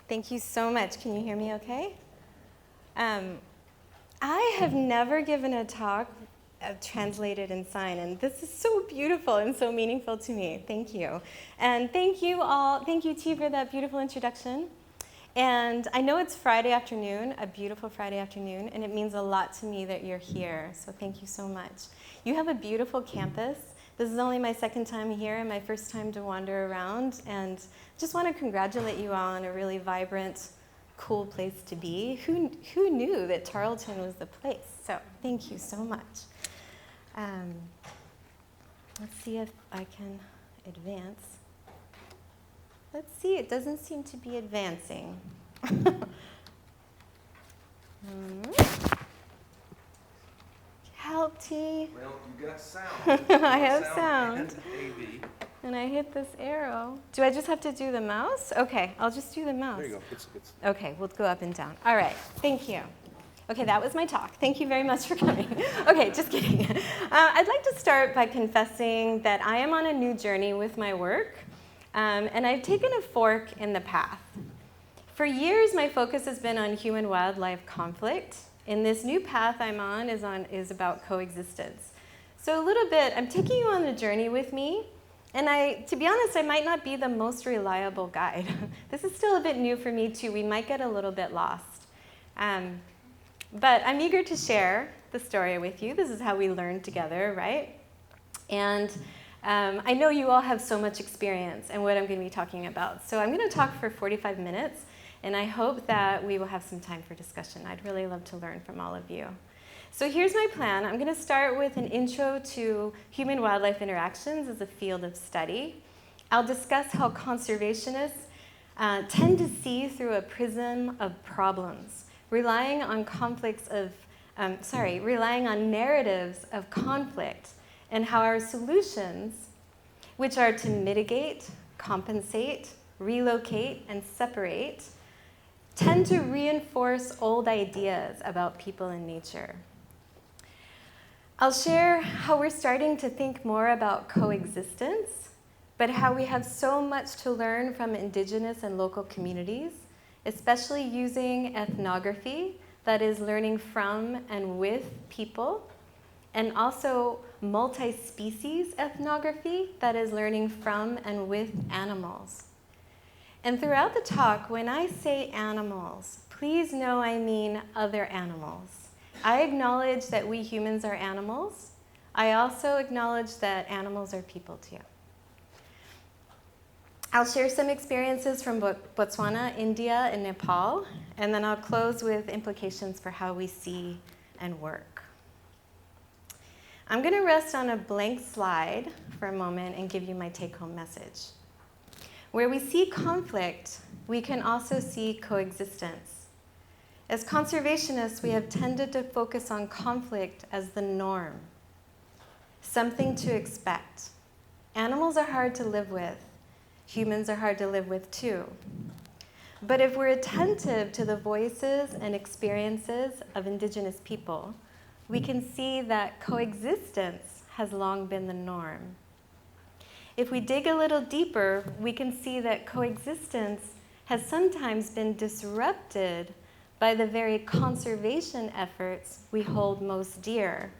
Thank you so much. Can you hear me okay? I have never given a talk translated in sign, and this is so beautiful and so meaningful to me. Thank you. And thank you all, thank you T for that beautiful introduction. And I know it's Friday afternoon, a beautiful Friday afternoon, and it means a lot to me that you're here, so thank you so much. You have a beautiful campus. This is only my second time here and my first time to wander around, and just want to congratulate you all on a really vibrant, cool place to be. Who knew that Tarleton was the place? So thank you so much. Let's see if I can advance. Let's see, it doesn't seem to be advancing. Help, T. Well, you got sound. I have sound. And AV. And I hit this arrow. Do I just have to do the mouse? Okay, I'll just do the mouse. There you go. It's Okay, we'll go up and down. All right, thank you. Okay, that was my talk. Thank you very much for coming. Okay, just kidding. I'd like to start by confessing that I am on a new journey with my work, and I've taken a fork in the path. For years, my focus has been on human-wildlife conflict, and this new path I'm on is about coexistence. So a little bit, I'm taking you on the journey with me, and to be honest, I might not be the most reliable guide. This is still a bit new for me too. We might get a little bit lost. But I'm eager to share the story with you. This is how we learn together, right? And I know you all have so much experience in what I'm going to be talking about. So I'm going to talk for 45 minutes, and I hope that we will have some time for discussion. I'd really love to learn from all of you. So here's my plan. I'm going to start with an intro to human-wildlife interactions as a field of study. I'll discuss how conservationists tend to see through a prism of problems, relying on narratives of conflict, and how our solutions, which are to mitigate, compensate, relocate, and separate, tend to reinforce old ideas about people and nature. I'll share how we're starting to think more about coexistence, but how we have so much to learn from indigenous and local communities, especially using ethnography, that is learning from and with people, and also multi-species ethnography, that is learning from and with animals. And throughout the talk, when I say animals, please know I mean other animals. I acknowledge that we humans are animals. I also acknowledge that animals are people too. I'll share some experiences from Botswana, India, and Nepal, and then I'll close with implications for how we see and work. I'm going to rest on a blank slide for a moment and give you my take-home message. Where we see conflict, we can also see coexistence. As conservationists, we have tended to focus on conflict as the norm, something to expect. Animals are hard to live with. Humans are hard to live with too. But if we're attentive to the voices and experiences of indigenous people, we can see that coexistence has long been the norm. If we dig a little deeper, we can see that coexistence has sometimes been disrupted by the very conservation efforts we hold most dear.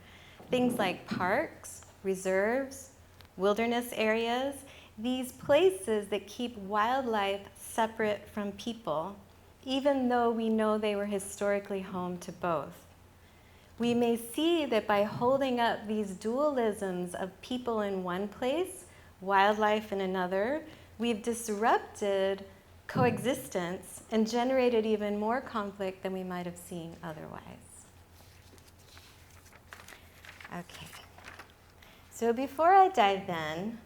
Things like parks, reserves, wilderness areas, these places that keep wildlife separate from people, even though we know they were historically home to both. We may see that by holding up these dualisms of people in one place, wildlife in another, we've disrupted coexistence and generated even more conflict than we might have seen otherwise. Okay, so before I dive in,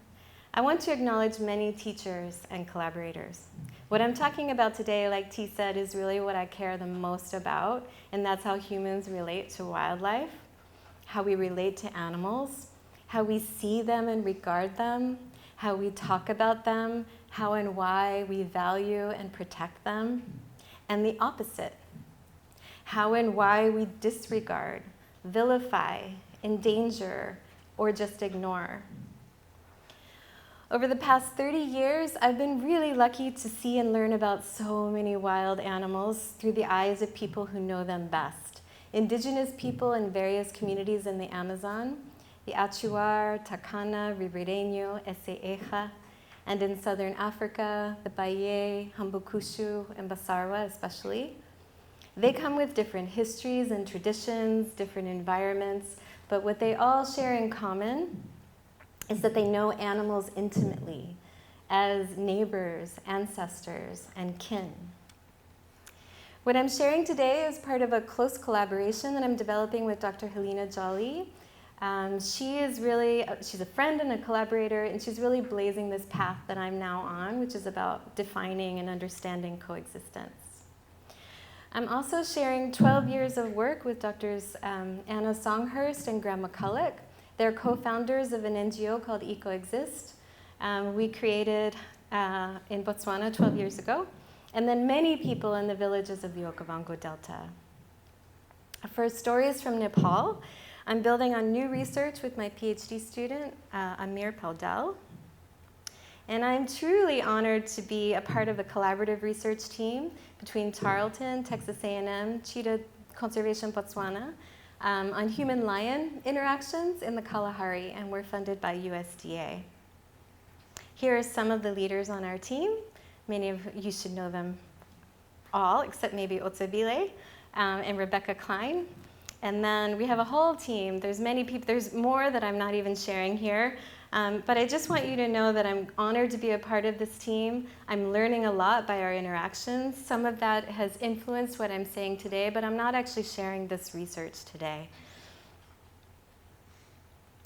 I want to acknowledge many teachers and collaborators. What I'm talking about today, like T said, is really what I care the most about, and that's how humans relate to wildlife, how we relate to animals, how we see them and regard them, how we talk about them, how and why we value and protect them, and the opposite, how and why we disregard, vilify, endanger, or just ignore. Over the past 30 years, I've been really lucky to see and learn about so many wild animals through the eyes of people who know them best. Indigenous people in various communities in the Amazon, the Achuar, Takana, Ribereño, Eseeja, and in southern Africa, the Baye, Hambukushu, and Basarwa especially. They come with different histories and traditions, different environments, but what they all share in common is that they know animals intimately as neighbors, ancestors, and kin. What I'm sharing today is part of a close collaboration that I'm developing with Dr. Helena Jolly. She's a friend and a collaborator, and she's really blazing this path that I'm now on, which is about defining and understanding coexistence. I'm also sharing 12 years of work with Drs. Anna Songhurst and Graham McCulloch. They're co-founders of an NGO called Ecoexist. We created in Botswana 12 years ago, and then many people in the villages of the Okavango Delta. For stories from Nepal, I'm building on new research with my PhD student, Amir Paudel. And I'm truly honored to be a part of a collaborative research team between Tarleton, Texas A&M, Cheetah Conservation Botswana, on human-lion interactions in the Kalahari, and we're funded by USDA. Here are some of the leaders on our team. Many of you should know them all, except maybe Otsebile and Rebecca Klein. And then we have a whole team. There's many people. There's more that I'm not even sharing here. But I just want you to know that I'm honored to be a part of this team. I'm learning a lot by our interactions. Some of that has influenced what I'm saying today, but I'm not actually sharing this research today.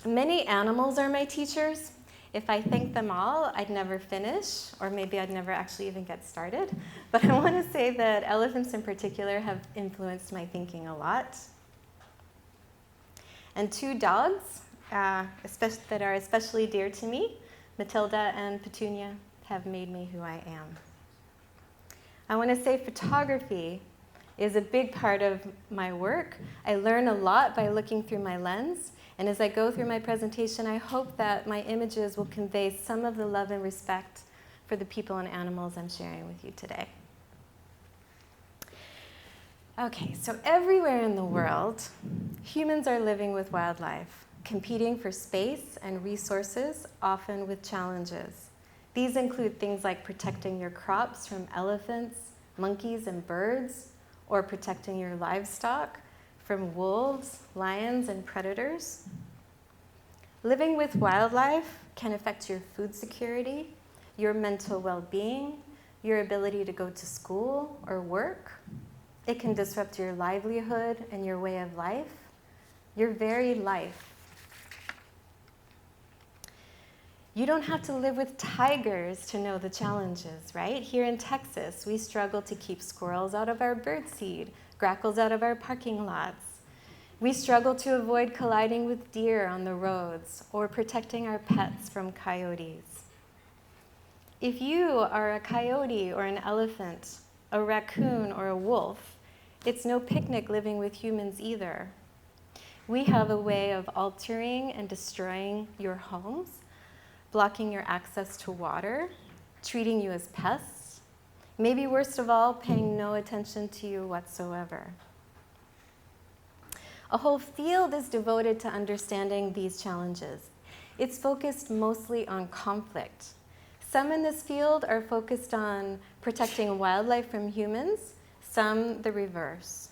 Many animals are my teachers. If I thanked them all, I'd never finish, or maybe I'd never actually even get started. But I want to say that elephants in particular have influenced my thinking a lot. And two dogs that are especially dear to me, Matilda and Petunia, have made me who I am. I want to say photography is a big part of my work. I learn a lot by looking through my lens, and as I go through my presentation, I hope that my images will convey some of the love and respect for the people and animals I'm sharing with you today. Okay, so everywhere in the world, humans are living with wildlife, competing for space and resources, often with challenges. These include things like protecting your crops from elephants, monkeys, and birds, or protecting your livestock from wolves, lions, and predators. Living with wildlife can affect your food security, your mental well-being, your ability to go to school or work. It can disrupt your livelihood and your way of life, your very life. You don't have to live with tigers to know the challenges, right? Here in Texas, we struggle to keep squirrels out of our birdseed, grackles out of our parking lots. We struggle to avoid colliding with deer on the roads or protecting our pets from coyotes. If you are a coyote or an elephant, a raccoon or a wolf, it's no picnic living with humans either. We have a way of altering and destroying your homes, blocking your access to water, treating you as pests, maybe worst of all, paying no attention to you whatsoever. A whole field is devoted to understanding these challenges. It's focused mostly on conflict. Some in this field are focused on protecting wildlife from humans, some the reverse.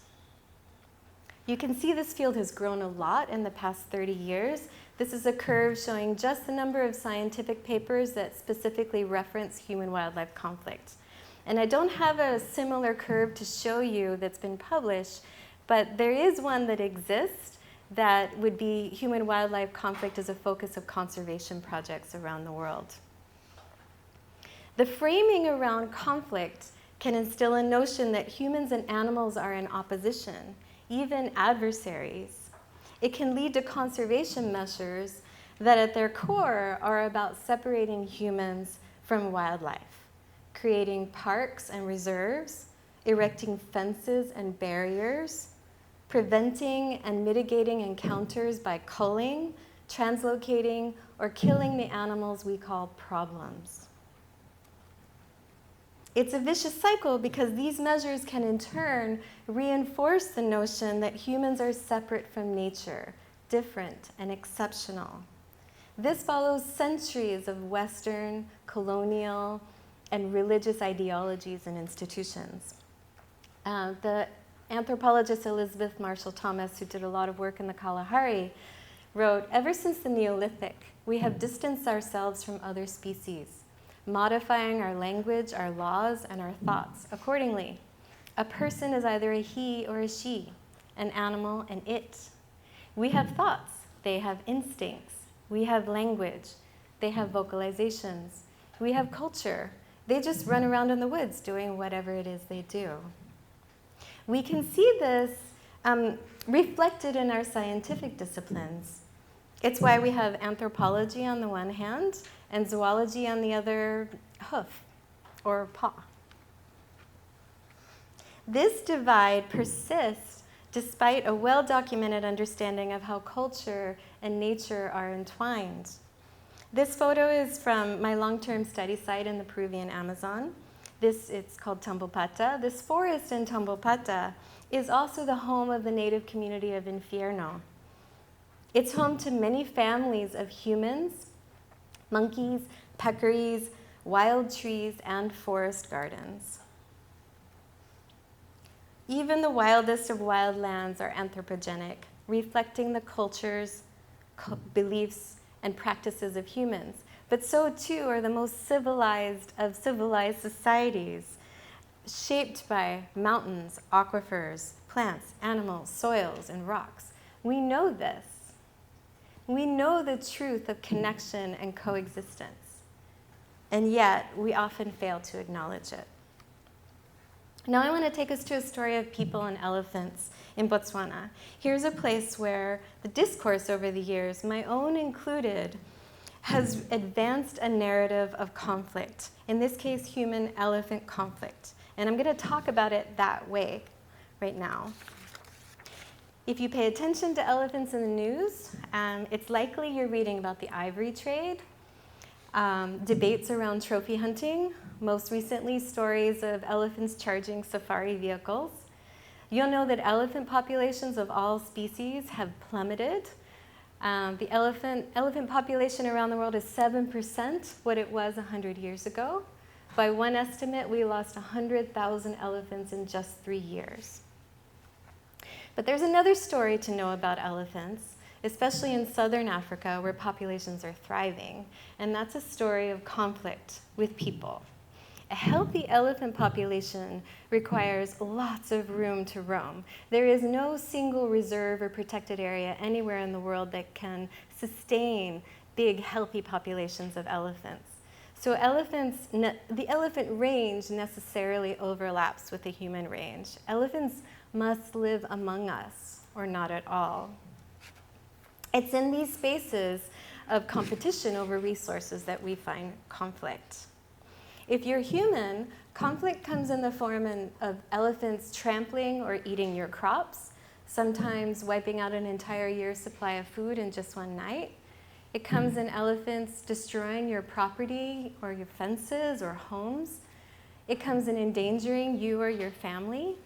You can see this field has grown a lot in the past 30 years. This is a curve showing just the number of scientific papers that specifically reference human-wildlife conflict. And I don't have a similar curve to show you that's been published, but there is one that exists that would be human-wildlife conflict as a focus of conservation projects around the world. The framing around conflict can instill a notion that humans and animals are in opposition, even adversaries. It can lead to conservation measures that at their core are about separating humans from wildlife, creating parks and reserves, erecting fences and barriers, preventing and mitigating encounters by culling, translocating, or killing the animals we call problems. It's a vicious cycle because these measures can in turn reinforce the notion that humans are separate from nature, different and exceptional. This follows centuries of Western, colonial, and religious ideologies and institutions. The anthropologist Elizabeth Marshall Thomas, who did a lot of work in the Kalahari, wrote, "Ever since the Neolithic, we have distanced ourselves from other species, modifying our language, our laws, and our thoughts accordingly. A person is either a he or a she, an animal, an it. We have thoughts, they have instincts. We have language, they have vocalizations. We have culture, they just run around in the woods doing whatever it is they do." We can see this reflected in our scientific disciplines. It's why we have anthropology on the one hand and zoology on the other, hoof or paw. This divide persists despite a well-documented understanding of how culture and nature are entwined. This photo is from my long-term study site in the Peruvian Amazon. It's called Tambopata. This forest in Tambopata is also the home of the native community of Infierno. It's home to many families of humans, monkeys, peccaries, wild trees, and forest gardens. Even the wildest of wild lands are anthropogenic, reflecting the cultures, beliefs, and practices of humans. But so too are the most civilized of civilized societies, shaped by mountains, aquifers, plants, animals, soils, and rocks. We know this. We know the truth of connection and coexistence, and yet we often fail to acknowledge it. Now I want to take us to a story of people and elephants in Botswana. Here's a place where the discourse over the years, my own included, has advanced a narrative of conflict, in this case, human-elephant conflict. And I'm going to talk about it that way right now. If you pay attention to elephants in the news, it's likely you're reading about the ivory trade, debates around trophy hunting, most recently stories of elephants charging safari vehicles. You'll know that elephant populations of all species have plummeted. The elephant population around the world is 7% what it was 100 years ago. By one estimate, we lost 100,000 elephants in just 3 years. But there's another story to know about elephants, especially in southern Africa where populations are thriving, and that's a story of conflict with people. A healthy elephant population requires lots of room to roam. There is no single reserve or protected area anywhere in the world that can sustain big, healthy populations of elephants. So the elephant range necessarily overlaps with the human range. Elephants must live among us, or not at all. It's in these spaces of competition over resources that we find conflict. If you're human, conflict comes in the form of elephants trampling or eating your crops, sometimes wiping out an entire year's supply of food in just one night. It comes in elephants destroying your property or your fences or homes. It comes in endangering you or your family.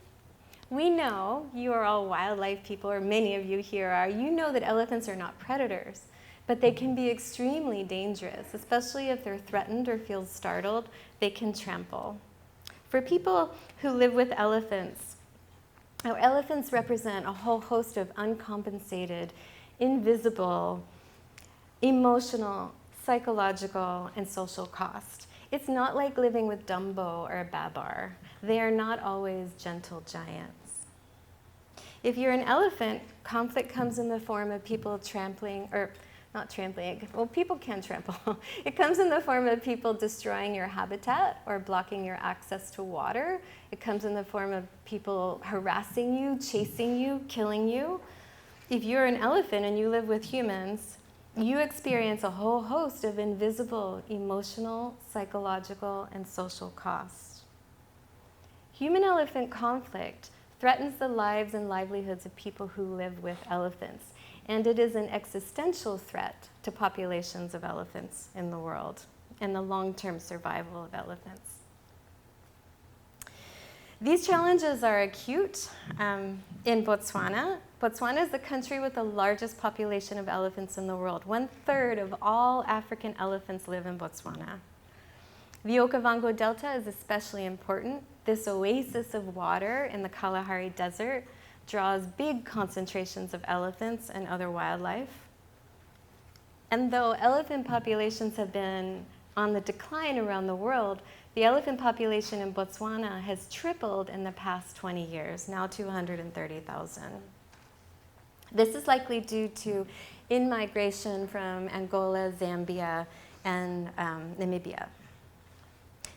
We know, you are all wildlife people, or many of you here are, you know that elephants are not predators, but they can be extremely dangerous, especially if they're threatened or feel startled, they can trample. For people who live with elephants, elephants represent a whole host of uncompensated, invisible, emotional, psychological, and social cost. It's not like living with Dumbo or a Babar. They are not always gentle giants. If you're an elephant, conflict comes in the form of people trampling, or not trampling, well, people can trample. It comes in the form of people destroying your habitat or blocking your access to water. It comes in the form of people harassing you, chasing you, killing you. If you're an elephant and you live with humans, you experience a whole host of invisible emotional, psychological, and social costs. Human-elephant conflict threatens the lives and livelihoods of people who live with elephants. and it is an existential threat to populations of elephants in the world and the long-term survival of elephants. These challenges are acute in Botswana. Botswana is the country with the largest population of elephants in the world. 1/3 of all African elephants live in Botswana. The Okavango Delta is especially important. This oasis of water in the Kalahari Desert draws big concentrations of elephants and other wildlife. And though elephant populations have been on the decline around the world, the elephant population in Botswana has tripled in the past 20 years, now to 130,000. This is likely due to in-migration from Angola, Zambia, and Namibia.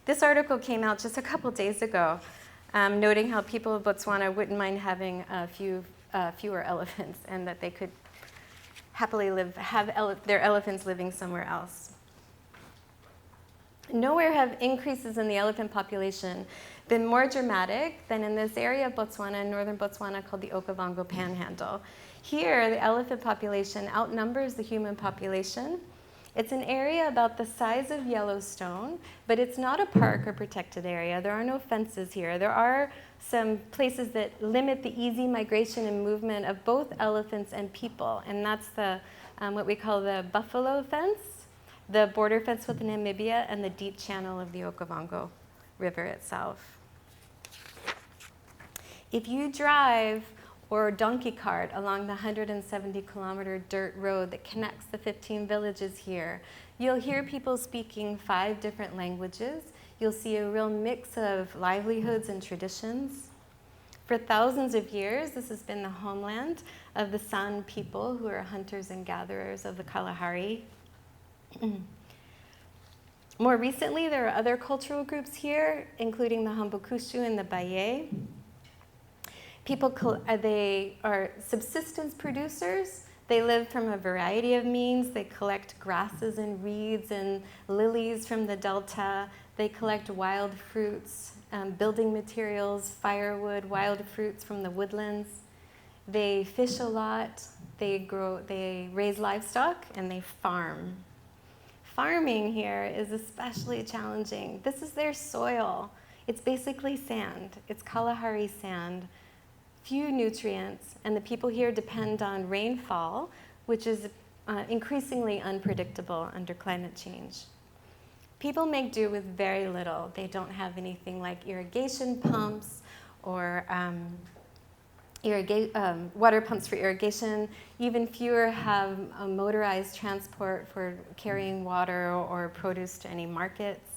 This article came out just a couple days ago, noting how people of Botswana wouldn't mind having fewer elephants and that they could happily have their elephants living somewhere else. Nowhere have increases in the elephant population been more dramatic than in this area of Botswana, northern Botswana, called the Okavango Panhandle. Here, the elephant population outnumbers the human population. It's an area about the size of Yellowstone, but it's not a park or protected area. There are no fences here. There are some places that limit the easy migration and movement of both elephants and people, and that's the what we call the buffalo fence, the border fence with Namibia, and the deep channel of the Okavango River itself. If you drive or donkey cart along the 170-kilometer dirt road that connects the 15 villages here, you'll hear people speaking 5 different languages. You'll see a real mix of livelihoods and traditions. For thousands of years, this has been the homeland of the San people, who are hunters and gatherers of the Kalahari. More recently, there are other cultural groups here, including the Hambukushu and the Baye. They are subsistence producers. They live from a variety of means. They collect grasses and reeds and lilies from the delta. They collect wild fruits, building materials, firewood, wild fruits from the woodlands. They fish a lot. They raise livestock, and they farm. Farming here is especially challenging. This is their soil. It's basically sand. It's Kalahari sand. Few nutrients, and the people here depend on rainfall, which is increasingly unpredictable under climate change. People make do with very little. They don't have anything like irrigation pumps or water pumps for irrigation. Even fewer have a motorized transport for carrying water or produce to any markets.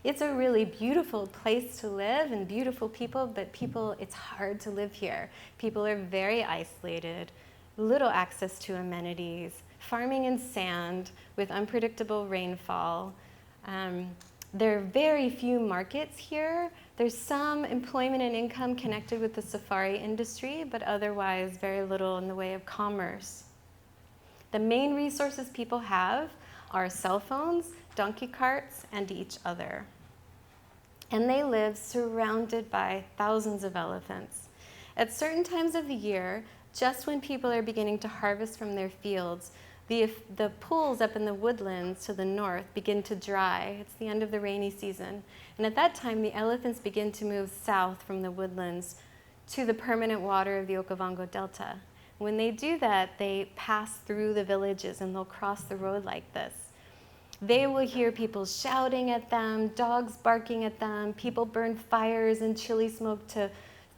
It's a really beautiful place to live and beautiful people, but it's hard to live here. People are very isolated, little access to amenities, farming in sand with unpredictable rainfall. There are very few markets here. There's some employment and income connected with the safari industry, but otherwise very little in the way of commerce. The main resources people have are cell phones, donkey carts, and each other. And they live surrounded by thousands of elephants. At certain times of the year, just when people are beginning to harvest from their fields, the pools up in the woodlands to the north begin to dry. It's the end of the rainy season. And at that time, the elephants begin to move south from the woodlands to the permanent water of the Okavango Delta. When they do that, they pass through the villages and they'll cross the road like this. They will hear people shouting at them, dogs barking at them, people burn fires and chili smoke to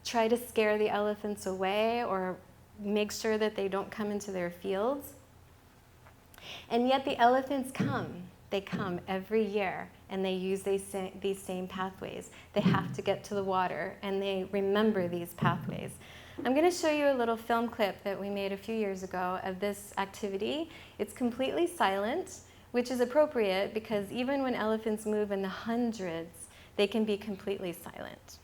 try to scare the elephants away or make sure that they don't come into their fields. And yet the elephants come. They come every year, and they use these same pathways. They have to get to the water, and they remember these pathways. I'm going to show you a little film clip that we made a few years ago of this activity. It's completely silent, which is appropriate because even when elephants move in the hundreds, they can be completely silent.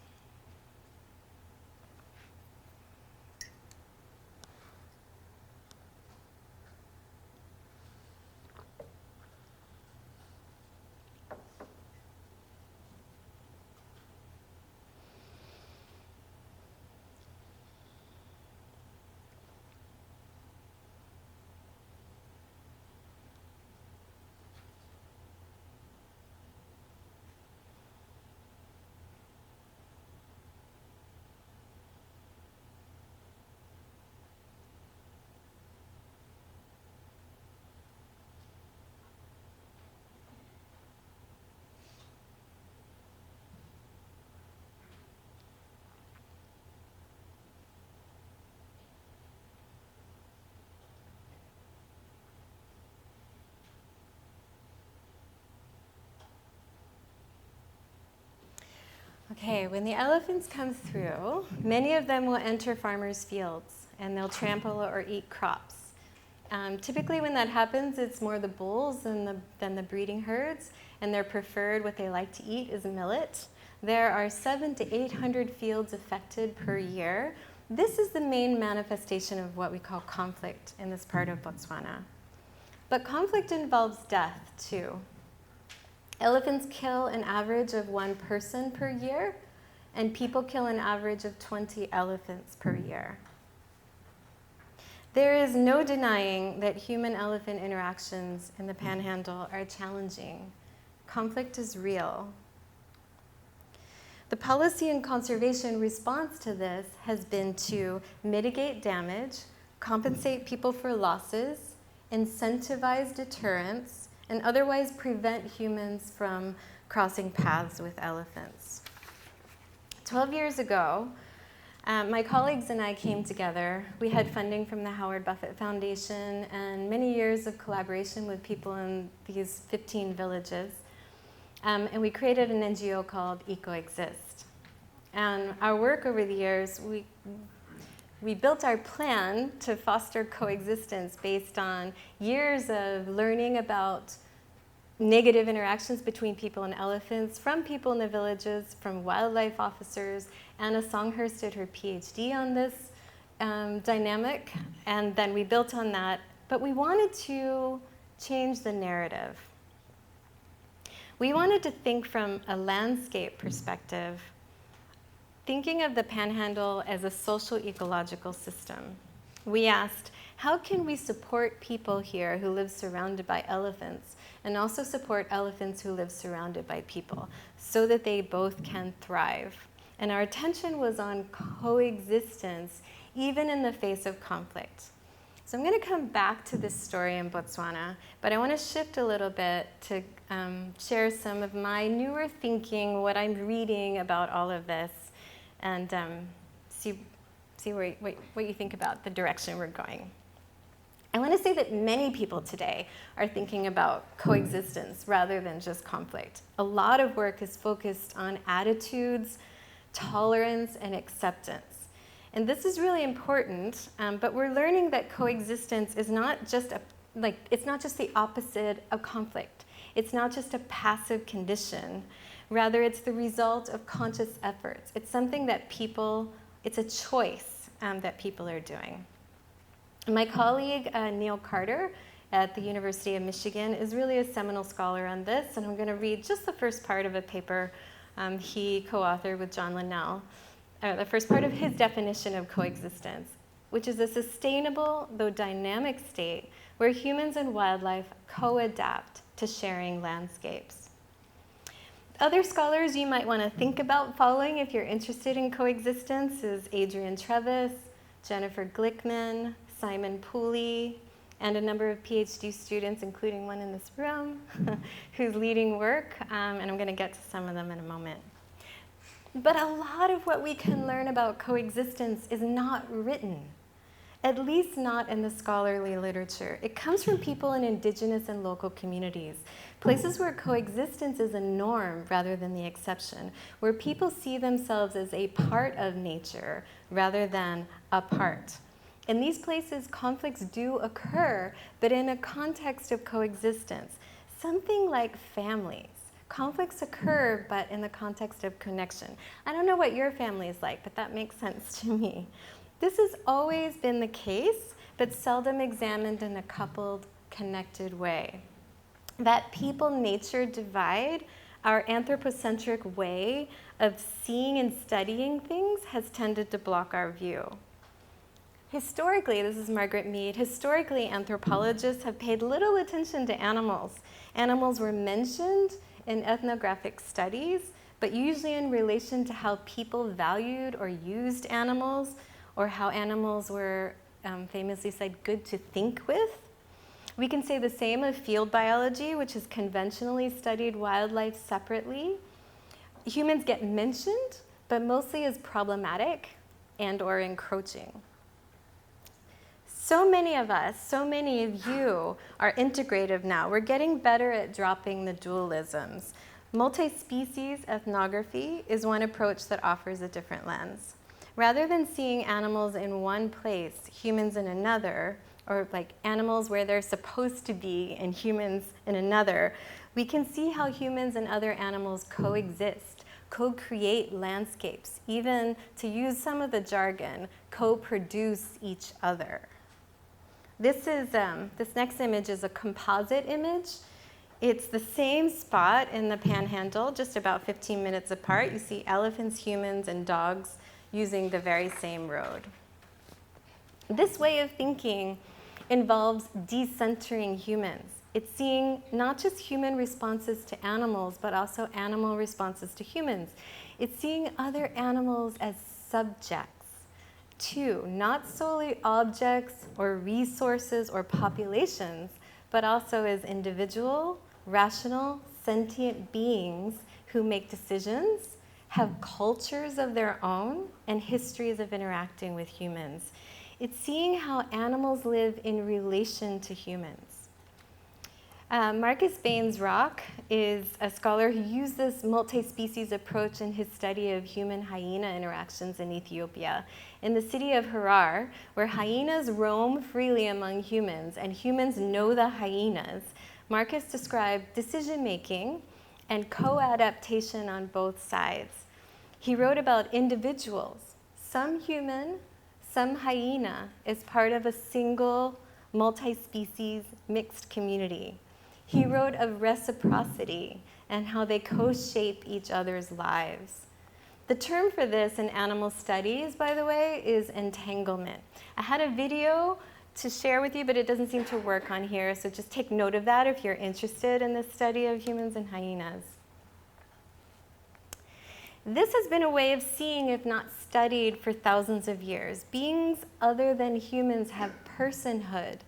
Okay, when the elephants come through, many of them will enter farmers' fields and they'll trample or eat crops. Typically when that happens, it's more the bulls than the breeding herds, and their preferred, what they like to eat, is millet. There are 700 to 800 fields affected per year. This is the main manifestation of what we call conflict in this part of Botswana. But conflict involves death too. Elephants kill an average of 1 person per year, and people kill an average of 20 elephants per year. There is no denying that human-elephant interactions in the Panhandle are challenging. Conflict is real. The policy and conservation response to this has been to mitigate damage, compensate people for losses, incentivize deterrence, and otherwise prevent humans from crossing paths with elephants. 12 years ago, my colleagues and I came together. We had funding from the Howard Buffett Foundation and many years of collaboration with people in these 15 villages. And we created an NGO called EcoExist. And our work over the years, we built our plan to foster coexistence based on years of learning about negative interactions between people and elephants from people in the villages, from wildlife officers. Anna Songhurst did her PhD on this dynamic, and then we built on that. But we wanted to change the narrative. We wanted to think from a landscape perspective, thinking of the Panhandle as a social ecological system. We asked, how can we support people here who live surrounded by elephants and also support elephants who live surrounded by people so that they both can thrive? And our attention was on coexistence, even in the face of conflict. So I'm going to come back to this story in Botswana, but I want to shift a little bit to share some of my newer thinking, what I'm reading about all of this, and see what you think about the direction we're going. I want to say that many people today are thinking about coexistence rather than just conflict. A lot of work is focused on attitudes, tolerance, and acceptance. And this is really important, but we're learning that coexistence is not just it's not just the opposite of conflict. It's not just a passive condition. Rather, it's the result of conscious efforts. It's something that it's a choice that people are doing. My colleague, Neil Carter, at the University of Michigan, is really a seminal scholar on this, and I'm going to read just the first part of a paper he co-authored with John Linnell, the first part of his definition of coexistence, which is a sustainable, though dynamic state where humans and wildlife co-adapt to sharing landscapes. Other scholars you might want to think about following if you're interested in coexistence is Adrian Trevis, Jennifer Glickman, Simon Pooley, and a number of PhD students, including one in this room, who's leading work, and I'm going to get to some of them in a moment. But a lot of what we can learn about coexistence is not written, at least not in the scholarly literature. It comes from people in indigenous and local communities, places where coexistence is a norm rather than the exception, where people see themselves as a part of nature rather than a part. In these places, conflicts do occur, but in a context of coexistence, something like families. Conflicts occur, but in the context of connection. I don't know what your family is like, but that makes sense to me. This has always been the case, but seldom examined in a coupled, connected way. That people-nature divide, our anthropocentric way of seeing and studying things, has tended to block our view. Historically, this is Margaret Mead, historically anthropologists have paid little attention to animals. Animals were mentioned in ethnographic studies, but usually in relation to how people valued or used animals, or how animals were famously said good to think with. We can say the same of field biology, which has conventionally studied wildlife separately. Humans get mentioned, but mostly as problematic and or encroaching. So many of us, so many of you are integrative now. We're getting better at dropping the dualisms. Multi-species ethnography is one approach that offers a different lens. Rather than seeing animals in one place, humans in another, or like animals where they're supposed to be and humans in another, we can see how humans and other animals coexist, co-create landscapes, even, to use some of the jargon, co-produce each other. This next image is a composite image. It's the same spot in the Panhandle, just about 15 minutes apart. You see elephants, humans, and dogs using the very same road. This way of thinking involves decentering humans. It's seeing not just human responses to animals, but also animal responses to humans. It's seeing other animals as subjects too, not solely objects or resources or populations, but also as individual, rational, sentient beings who make decisions, have cultures of their own, and histories of interacting with humans. It's seeing how animals live in relation to humans. Marcus Baines Rock is a scholar who used this multi-species approach in his study of human-hyena interactions in Ethiopia. In the city of Harar, where hyenas roam freely among humans and humans know the hyenas, Marcus described decision-making and co-adaptation on both sides. He wrote about individuals, some human, some hyena, as part of a single multi-species mixed community. He wrote of reciprocity and how they co-shape each other's lives. The term for this in animal studies, by the way, is entanglement. I had a video to share with you, but it doesn't seem to work on here, so just take note of that if you're interested in the study of humans and hyenas. This has been a way of seeing, if not studied, for thousands of years. Beings other than humans have personhood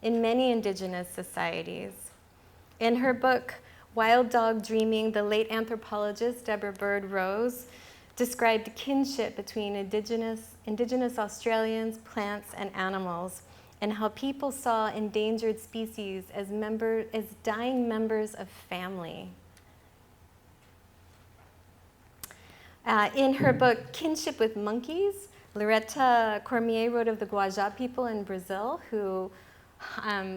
in many indigenous societies. In her book, Wild Dog Dreaming, the late anthropologist Deborah Bird Rose described kinship between indigenous Australians, plants, and animals, and how people saw endangered species as dying members of family. In her book, Kinship with Monkeys, Loretta Cormier wrote of the Guajá people in Brazil who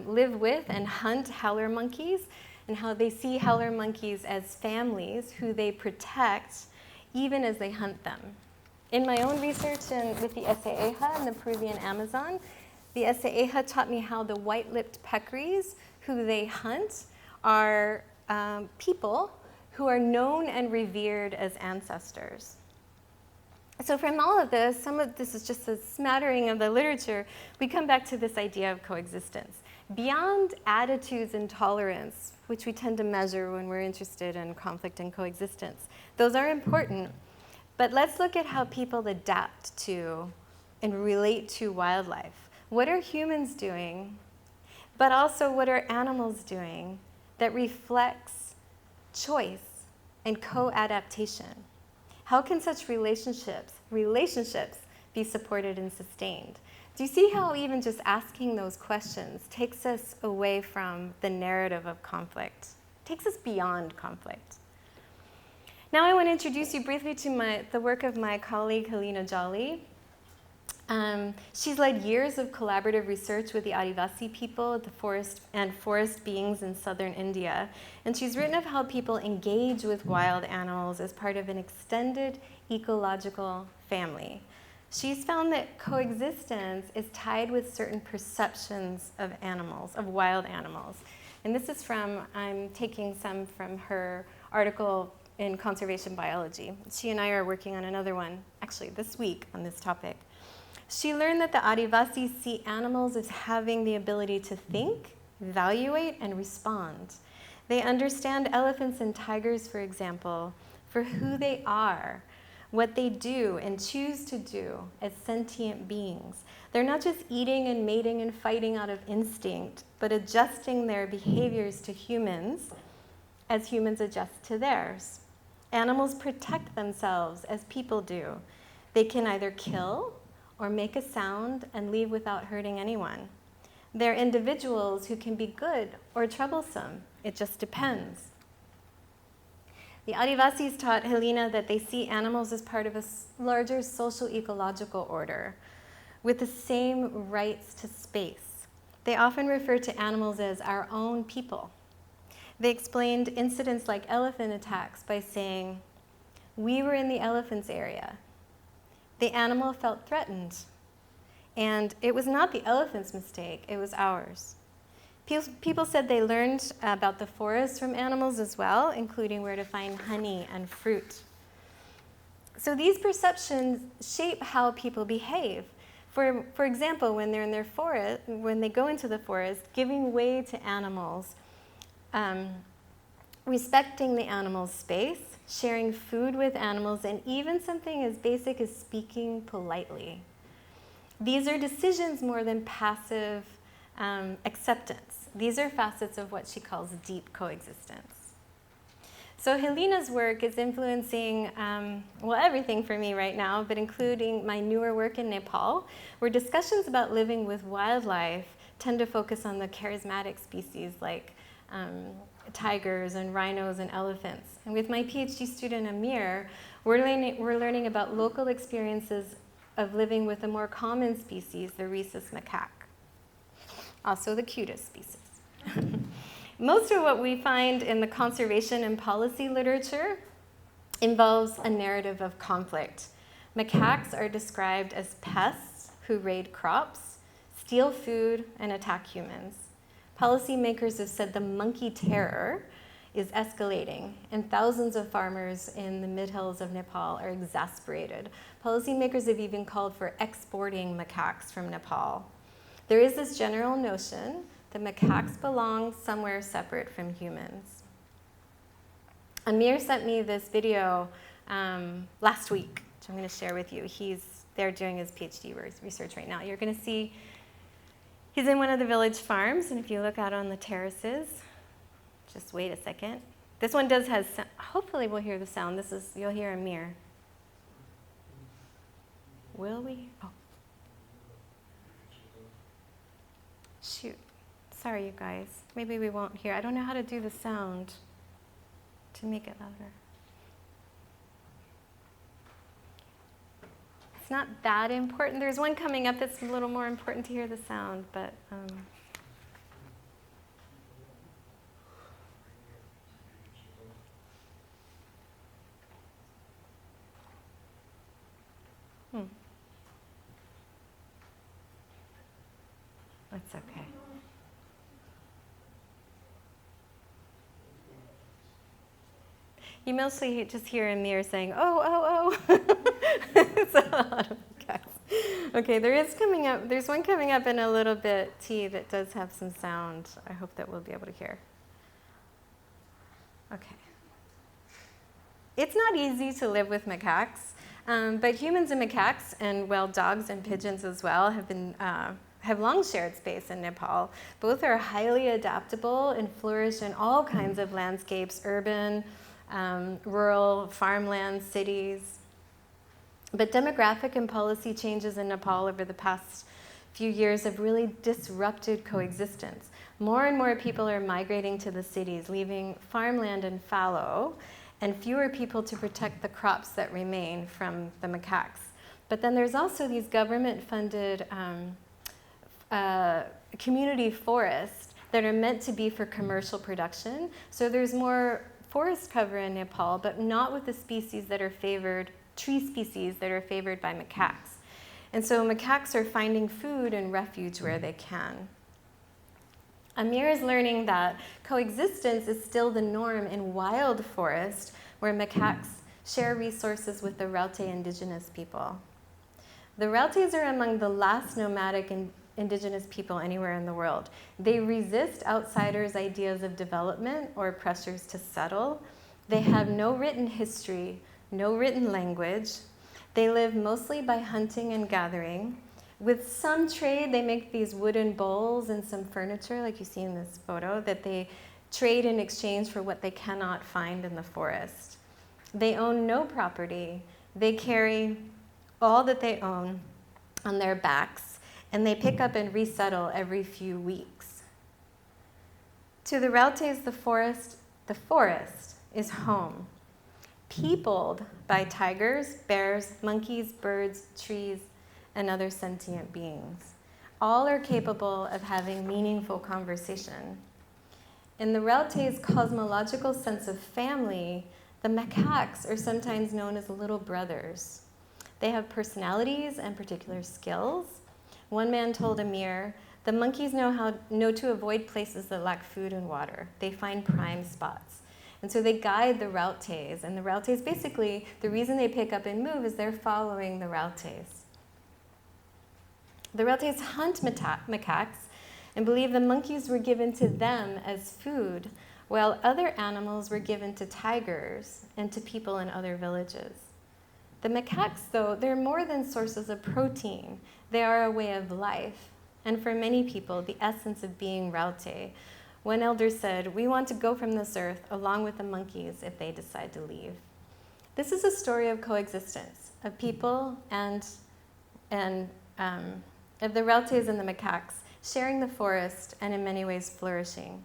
live with and hunt howler monkeys, and how they see howler monkeys as families who they protect even as they hunt them. In my own research with the Eseeja in the Peruvian Amazon, the Eseeja taught me how the white-lipped peccaries who they hunt are people who are known and revered as ancestors. So from all of this, some of this is just a smattering of the literature, we come back to this idea of coexistence. Beyond attitudes and tolerance, which we tend to measure when we're interested in conflict and coexistence, those are important, but let's look at how people adapt to and relate to wildlife. What are humans doing, but also what are animals doing that reflects choice and co-adaptation? How can such relationships be supported and sustained? Do you see how even just asking those questions takes us away from the narrative of conflict, takes us beyond conflict? Now I want to introduce you briefly to the work of my colleague, Helena Jolly. She's led years of collaborative research with the Adivasi people, the forest beings in southern India. And she's written of how people engage with wild animals as part of an extended ecological family. She's found that coexistence is tied with certain perceptions of animals, of wild animals. And this is I'm taking some from her article in Conservation Biology. She and I are working on another one, actually this week, on this topic. She learned that the Adivasi see animals as having the ability to think, evaluate, and respond. They understand elephants and tigers, for example, for who they are, what they do and choose to do as sentient beings. They're not just eating and mating and fighting out of instinct, but adjusting their behaviors to humans as humans adjust to theirs. Animals protect themselves as people do. They can either kill or make a sound and leave without hurting anyone. They're individuals who can be good or troublesome. It just depends. The Adivasis taught Helena that they see animals as part of a larger social ecological order with the same rights to space. They often refer to animals as our own people. They explained incidents like elephant attacks by saying, "We were in the elephant's area. The animal felt threatened, and it was not the elephant's mistake, it was ours." People said they learned about the forest from animals as well, including where to find honey and fruit. So these perceptions shape how people behave. For example, when they're in their forest, when they go into the forest, giving way to animals, respecting the animal's space, sharing food with animals, and even something as basic as speaking politely. These are decisions more than passive acceptance. These are facets of what she calls deep coexistence. So Helena's work is influencing, everything for me right now, but including my newer work in Nepal, where discussions about living with wildlife tend to focus on the charismatic species like tigers and rhinos and elephants. And with my PhD student Amir, we're learning about local experiences of living with a more common species, the rhesus macaque, also the cutest species. Most of what we find in the conservation and policy literature involves a narrative of conflict. Macaques are described as pests who raid crops, steal food, and attack humans. Policymakers have said the monkey terror is escalating, and thousands of farmers in the mid-hills of Nepal are exasperated. Policymakers have even called for exporting macaques from Nepal. There is this general notion that macaques belong somewhere separate from humans. Amir sent me this video last week, which I'm going to share with you. He's there doing his PhD research right now. You're going to see he's in one of the village farms, and if you look out on the terraces, just wait a second. This one does has, hopefully we'll hear the sound. You'll hear Amir. Will we? Oh. Shoot. Sorry, you guys. Maybe we won't hear. I don't know how to do the sound to make it louder. It's not that important. There's one coming up that's a little more important to hear the sound, but that's okay. You mostly just hear Amir saying, "Oh, oh, oh." It's a lot of cats. Okay, there's one coming up in a little bit, T, that does have some sound. I hope that we'll be able to hear. Okay. It's not easy to live with macaques, but humans and macaques, and dogs and pigeons as well, have long shared space in Nepal. Both are highly adaptable and flourish in all kinds of landscapes, urban, rural, farmland, cities. But demographic and policy changes in Nepal over the past few years have really disrupted coexistence. More and more people are migrating to the cities, leaving farmland and fallow, and fewer people to protect the crops that remain from the macaques. But then there's also these government-funded community forests that are meant to be for commercial production. So there's more forest cover in Nepal, but not with the species that are favored, tree species that are favored by macaques. And so macaques are finding food and refuge where they can. Amir is learning that coexistence is still the norm in wild forest, where macaques share resources with the Raute indigenous people. The Rautes are among the last nomadic indigenous people anywhere in the world. They resist outsiders' ideas of development or pressures to settle. They have no written history, no written language. They live mostly by hunting and gathering. With some trade, they make these wooden bowls and some furniture, like you see in this photo, that they trade in exchange for what they cannot find in the forest. They own no property. They carry all that they own on their backs, and they pick up and resettle every few weeks. To the Rautes, the forest is home. peopled by tigers, bears, monkeys, birds, trees, and other sentient beings. All are capable of having meaningful conversation. In the Raute's cosmological sense of family, the macaques are sometimes known as little brothers. They have personalities and particular skills. One man told Amir, the monkeys know to avoid places that lack food and water. They find prime spots. And so they guide the Rautes. And the Rautes, basically, the reason they pick up and move is they're following the Rautes. The Rautes hunt macaques and believe the monkeys were given to them as food, while other animals were given to tigers and to people in other villages. The macaques, though, they're more than sources of protein. They are a way of life, and for many people, the essence of being Raute. One elder said, "We want to go from this earth along with the monkeys if they decide to leave." This is a story of coexistence, of people and of the Rautes and the macaques sharing the forest and in many ways flourishing.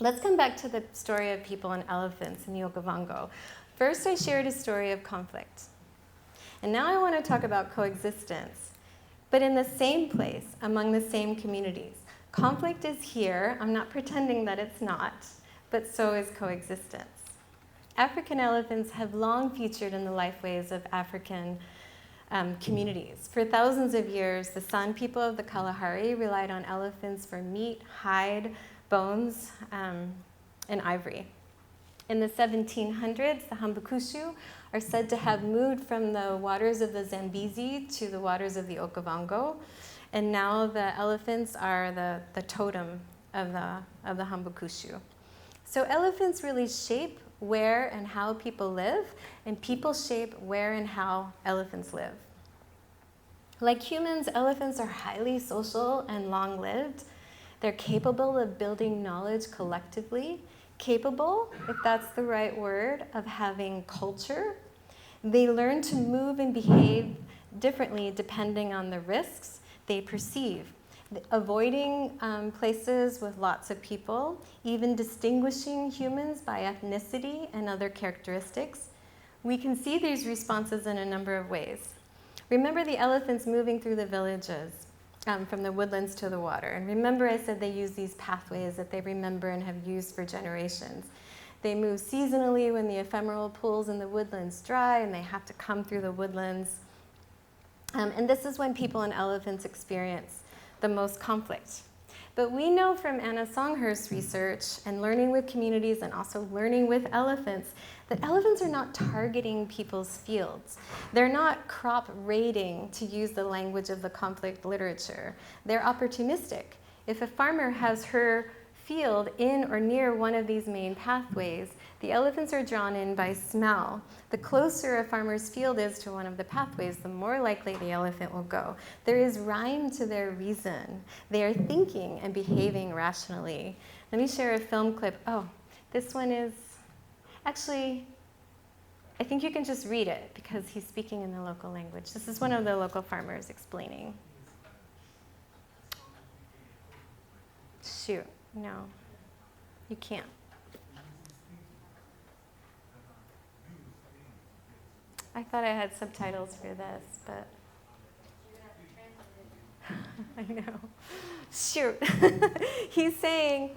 Let's come back to the story of people and elephants in the Okavango. First, I shared a story of conflict. And now I want to talk about coexistence, but in the same place, among the same communities. Conflict is here. I'm not pretending that it's not, but so is coexistence. African elephants have long featured in the lifeways of African communities. For thousands of years, the San people of the Kalahari relied on elephants for meat, hide, bones, and ivory. In the 1700s, the Hambukushu are said to have moved from the waters of the Zambezi to the waters of the Okavango, and now the elephants are the totem of the Hambukushu. So elephants really shape where and how people live, and people shape where and how elephants live. Like humans, elephants are highly social and long-lived. They're capable of building knowledge collectively, capable, if that's the right word, of having culture. They learn to move and behave differently depending on the risks they perceive, avoiding places with lots of people, even distinguishing humans by ethnicity and other characteristics. We can see these responses in a number of ways. Remember the elephants moving through the villages from the woodlands to the water. And remember I said they use these pathways that they remember and have used for generations. They move seasonally when the ephemeral pools in the woodlands dry and they have to come through the woodlands. And this is when people and elephants experience the most conflict. But we know from Anna Songhurst's research and learning with communities and also learning with elephants that elephants are not targeting people's fields. They're not crop raiding, to use the language of the conflict literature. They're opportunistic. If a farmer has her field in or near one of these main pathways, the elephants are drawn in by smell. The closer a farmer's field is to one of the pathways, the more likely the elephant will go. There is rhyme to their reason. They are thinking and behaving rationally. Let me share a film clip. Oh, this one is, actually, I think you can just read it because he's speaking in the local language. This is one of the local farmers explaining. Shoot, no, you can't. I thought I had subtitles for this, but I know. Shoot. He's saying,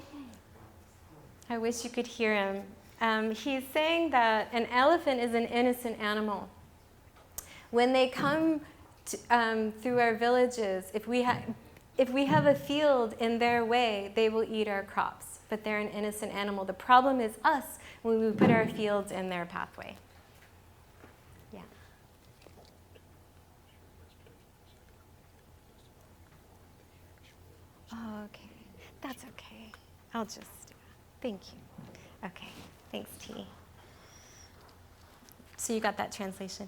I wish you could hear him. He's saying that an elephant is an innocent animal. When they come through our villages, if we have a field in their way, they will eat our crops, but they're an innocent animal. The problem is us when we put our fields in their pathway. Yeah. Oh, okay. That's okay. I'll just, thank you. Okay, thanks, T. So you got that translation?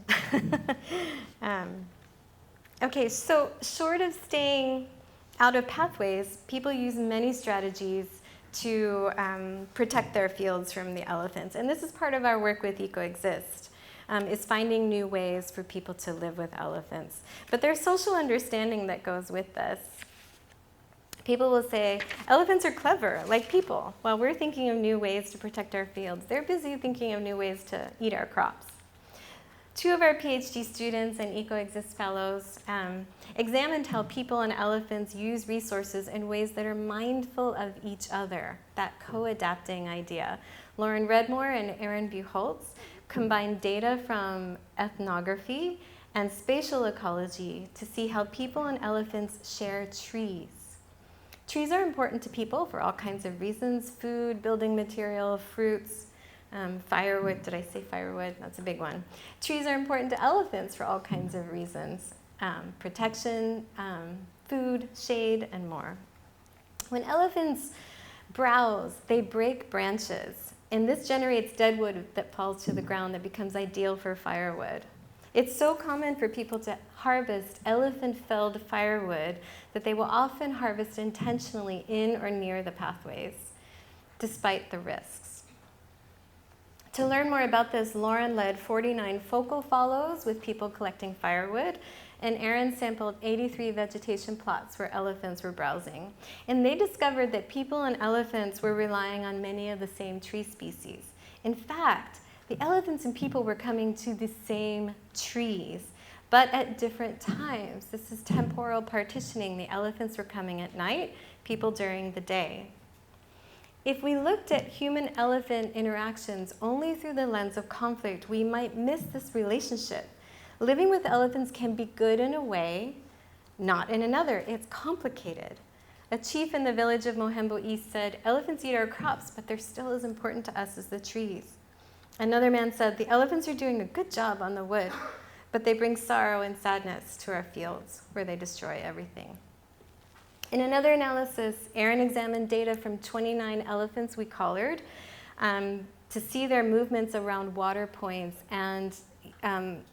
Okay, so short of staying out of pathways, people use many strategies to protect their fields from the elephants. And this is part of our work with EcoExist, is finding new ways for people to live with elephants. But there's social understanding that goes with this. People will say, elephants are clever, like people. While we're thinking of new ways to protect our fields, they're busy thinking of new ways to eat our crops. Two of our PhD students and EcoExist fellows examined how people and elephants use resources in ways that are mindful of each other, that co-adapting idea. Lauren Redmore and Aaron Buchholz combined data from ethnography and spatial ecology to see how people and elephants share trees. Trees are important to people for all kinds of reasons: food, building material, fruits, firewood. Did I say firewood? That's a big one. Trees are important to elephants for all kinds of reasons: protection, food, shade, and more. When elephants browse, they break branches, and this generates dead wood that falls to the ground that becomes ideal for firewood. It's so common for people to harvest elephant-felled firewood that they will often harvest intentionally in or near the pathways, despite the risks. To learn more about this, Lauren led 49 focal follows with people collecting firewood, and Aaron sampled 83 vegetation plots where elephants were browsing. And they discovered that people and elephants were relying on many of the same tree species. In fact, the elephants and people were coming to the same trees, but at different times. This is temporal partitioning. The elephants were coming at night, people during the day. If we looked at human-elephant interactions only through the lens of conflict, we might miss this relationship. Living with elephants can be good in a way, not in another. It's complicated. A chief in the village of Mohembo East said, "Elephants eat our crops, but they're still as important to us as the trees." Another man said, "The elephants are doing a good job on the wood, but they bring sorrow and sadness to our fields, where they destroy everything." In another analysis, Aaron examined data from 29 elephants we collared to see their movements around water points and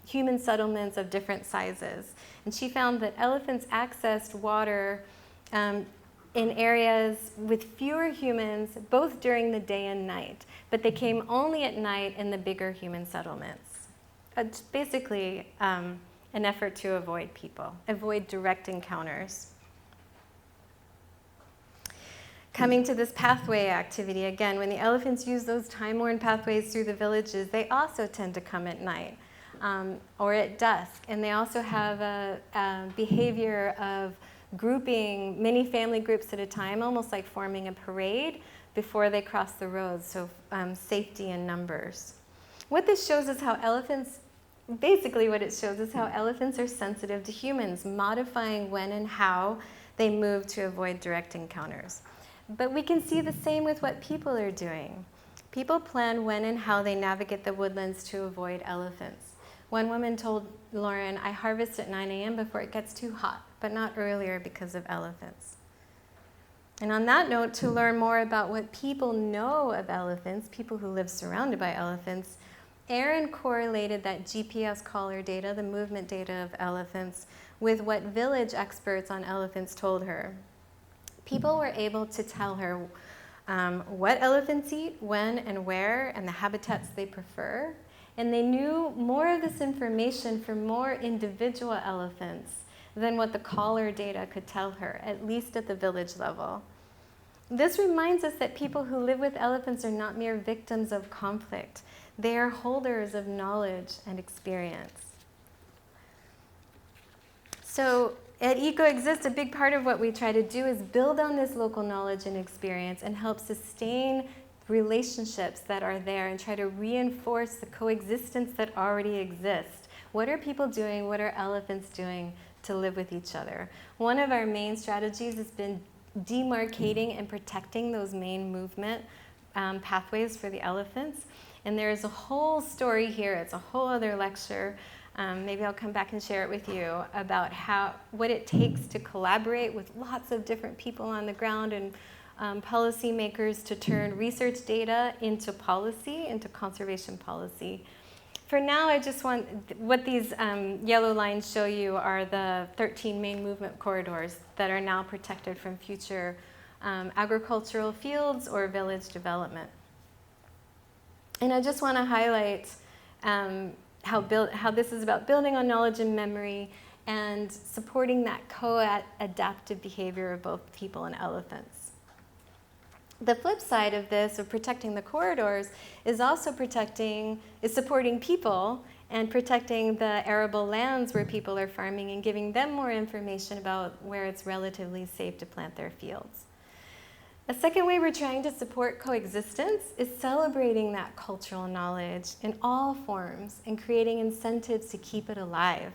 human settlements of different sizes. And she found that elephants accessed water in areas with fewer humans, both during the day and night, but they came only at night in the bigger human settlements. It's basically an effort to avoid people, avoid direct encounters. Coming to this pathway activity, again, when the elephants use those time-worn pathways through the villages, they also tend to come at night or at dusk. And they also have a behavior of grouping many family groups at a time, almost like forming a parade before they cross the roads, so safety in numbers. What this shows is how elephants, basically what it shows is how elephants are sensitive to humans, modifying when and how they move to avoid direct encounters. But we can see the same with what people are doing. People plan when and how they navigate the woodlands to avoid elephants. One woman told Lauren, "I harvest at 9 a.m. before it gets too hot, but not earlier because of elephants." And on that note, to learn more about what people know of elephants, people who live surrounded by elephants, Aaron correlated that GPS collar data, the movement data of elephants, with what village experts on elephants told her. People were able to tell her what elephants eat, when and where, and the habitats they prefer. And they knew more of this information for more individual elephants than what the collar data could tell her, at least at the village level. This reminds us that people who live with elephants are not mere victims of conflict. They are holders of knowledge and experience. So at EcoExist, a big part of what we try to do is build on this local knowledge and experience and help sustain relationships that are there and try to reinforce the coexistence that already exists. What are people doing? What are elephants doing to live with each other? One of our main strategies has been demarcating and protecting those main movement pathways for the elephants. And there's a whole story here. It's a whole other lecture. Maybe I'll come back and share it with you about what it takes to collaborate with lots of different people on the ground and policymakers to turn research data into policy, into conservation policy. For now, I just want, what these yellow lines show you are the 13 main movement corridors that are now protected from future agricultural fields or village development. And I just want to highlight how this is about building on knowledge and memory and supporting that co-adaptive behavior of both people and elephants. The flip side of this, of protecting the corridors, is also supporting people and protecting the arable lands where people are farming and giving them more information about where it's relatively safe to plant their fields. A second way we're trying to support coexistence is celebrating that cultural knowledge in all forms and creating incentives to keep it alive.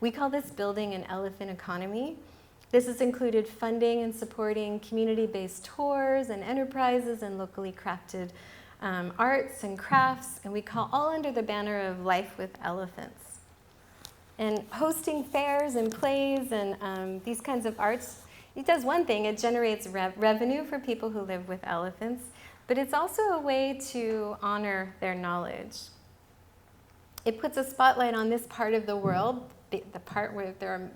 We call this building an elephant economy. This has included funding and supporting community-based tours and enterprises and locally crafted arts and crafts, and we call all under the banner of Life with Elephants. And hosting fairs and plays and these kinds of arts, it does one thing, it generates revenue for people who live with elephants, but it's also a way to honor their knowledge. It puts a spotlight on this part of the world, the part where there are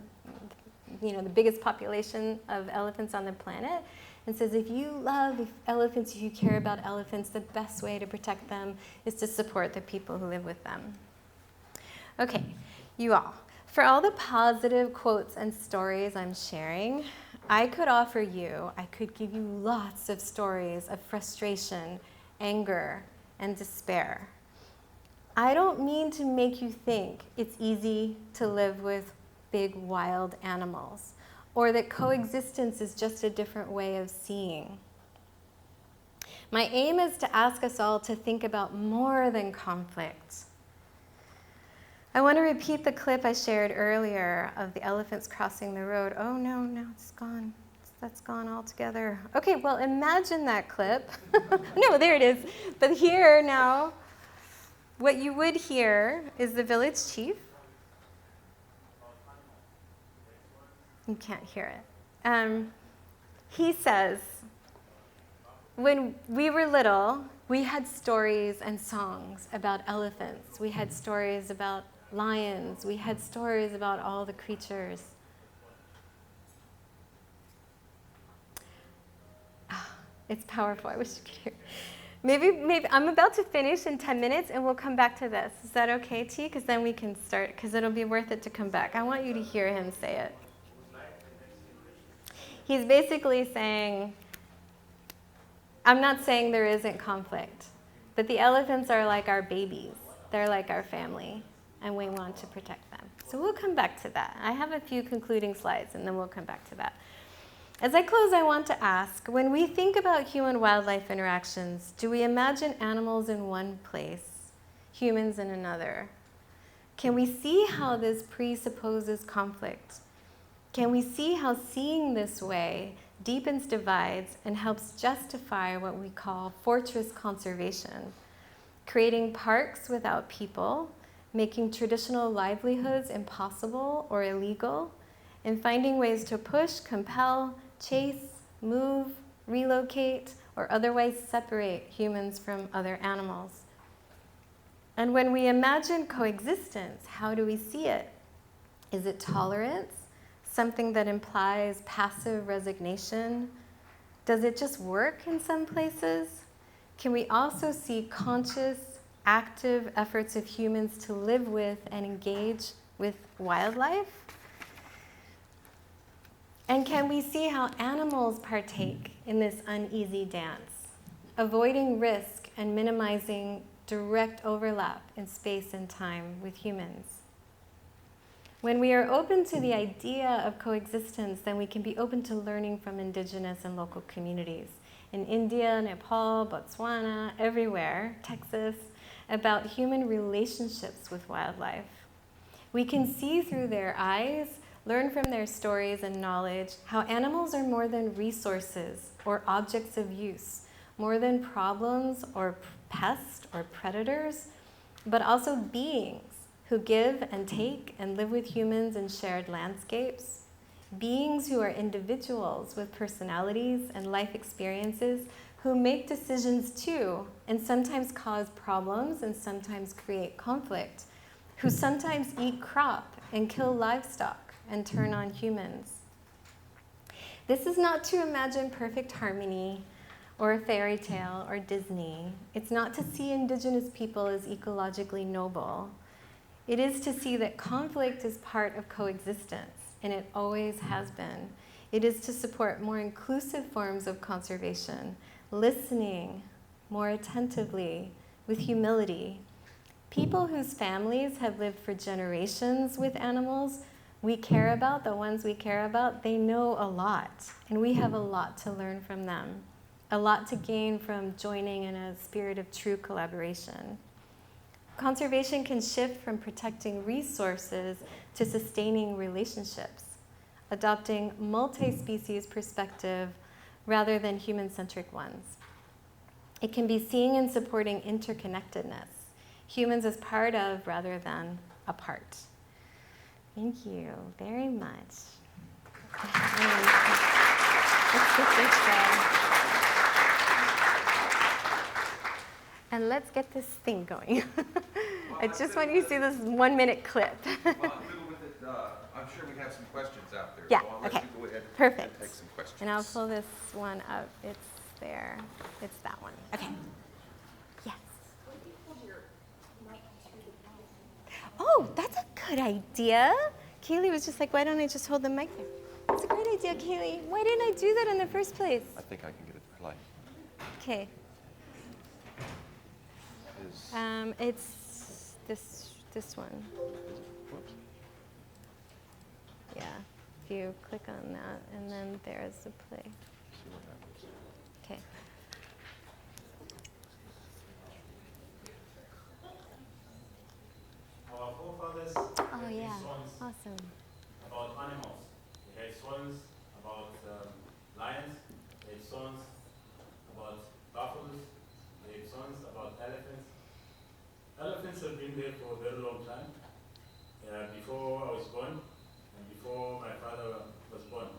the biggest population of elephants on the planet, and says if you love elephants, if you care about elephants, the best way to protect them is to support the people who live with them. Okay, you all, for all the positive quotes and stories I'm sharing, I could give you lots of stories of frustration, anger, and despair. I don't mean to make you think it's easy to live with big wild animals, or that coexistence is just a different way of seeing. My aim is to ask us all to think about more than conflict. I want to repeat the clip I shared earlier of the elephants crossing the road. Oh no, it's gone. That's gone altogether. Okay, well, imagine that clip. No, there it is. But here now, what you would hear is the village chief. You can't hear it. He says, when we were little, we had stories and songs about elephants. We had stories about lions. We had stories about all the creatures. It's powerful. I wish you could hear. Maybe I'm about to finish in 10 minutes, and we'll come back to this. Is that okay, T? Because then we can start, because it'll be worth it to come back. I want you to hear him say it. He's basically saying, I'm not saying there isn't conflict, but the elephants are like our babies. They're like our family, and we want to protect them. So we'll come back to that. I have a few concluding slides, and then we'll come back to that. As I close, I want to ask, when we think about human-wildlife interactions, do we imagine animals in one place, humans in another? Can we see how this presupposes conflict? Can we see how seeing this way deepens divides and helps justify what we call fortress conservation, creating parks without people, making traditional livelihoods impossible or illegal, and finding ways to push, compel, chase, move, relocate, or otherwise separate humans from other animals? And when we imagine coexistence, how do we see it? Is it tolerance, something that implies passive resignation? Does it just work in some places? Can we also see conscious, active efforts of humans to live with and engage with wildlife? And can we see how animals partake in this uneasy dance, avoiding risk and minimizing direct overlap in space and time with humans? When we are open to the idea of coexistence, then we can be open to learning from indigenous and local communities in India, Nepal, Botswana, everywhere, Texas, about human relationships with wildlife. We can see through their eyes, learn from their stories and knowledge, how animals are more than resources or objects of use, more than problems or pests or predators, but also beings who give and take and live with humans in shared landscapes, beings who are individuals with personalities and life experiences who make decisions too, and sometimes cause problems and sometimes create conflict, who sometimes eat crop and kill livestock and turn on humans. This is not to imagine perfect harmony or a fairy tale or Disney. It's not to see indigenous people as ecologically noble. It is to see that conflict is part of coexistence, and it always has been. It is to support more inclusive forms of conservation, listening more attentively, with humility. People whose families have lived for generations with animals we care about, the ones we care about, they know a lot, and we have a lot to learn from them, a lot to gain from joining in a spirit of true collaboration. Conservation can shift from protecting resources to sustaining relationships, adopting multi-species perspective rather than human-centric ones. It can be seeing and supporting interconnectedness, humans as part of rather than apart. Thank you very much. Let's get this done. And let's get this thing going. I just want you to see this 1 minute clip. Well, I'm good with it. I'm sure we have some questions out there. Yeah, So I'll let okay. you go ahead Perfect. and take some questions. And I'll pull this one up. It's there. It's that one. Okay. Yes. Oh, that's a good idea. Kaylee was just like, why don't I just hold the mic there? That's a great idea, Kaylee. Why didn't I do that in the first place? I think I can get it to play. Okay. Is, It's this one. whoops. Yeah. If you click on that, and then there's the play. See what happens. Okay. Our forefathers Oh had yeah. these songs Awesome. about animals. They had songs about lions, they had songs about buffaloes, they had songs about elephants. Elephants have been there for a very long time, before I was born and before my father was born.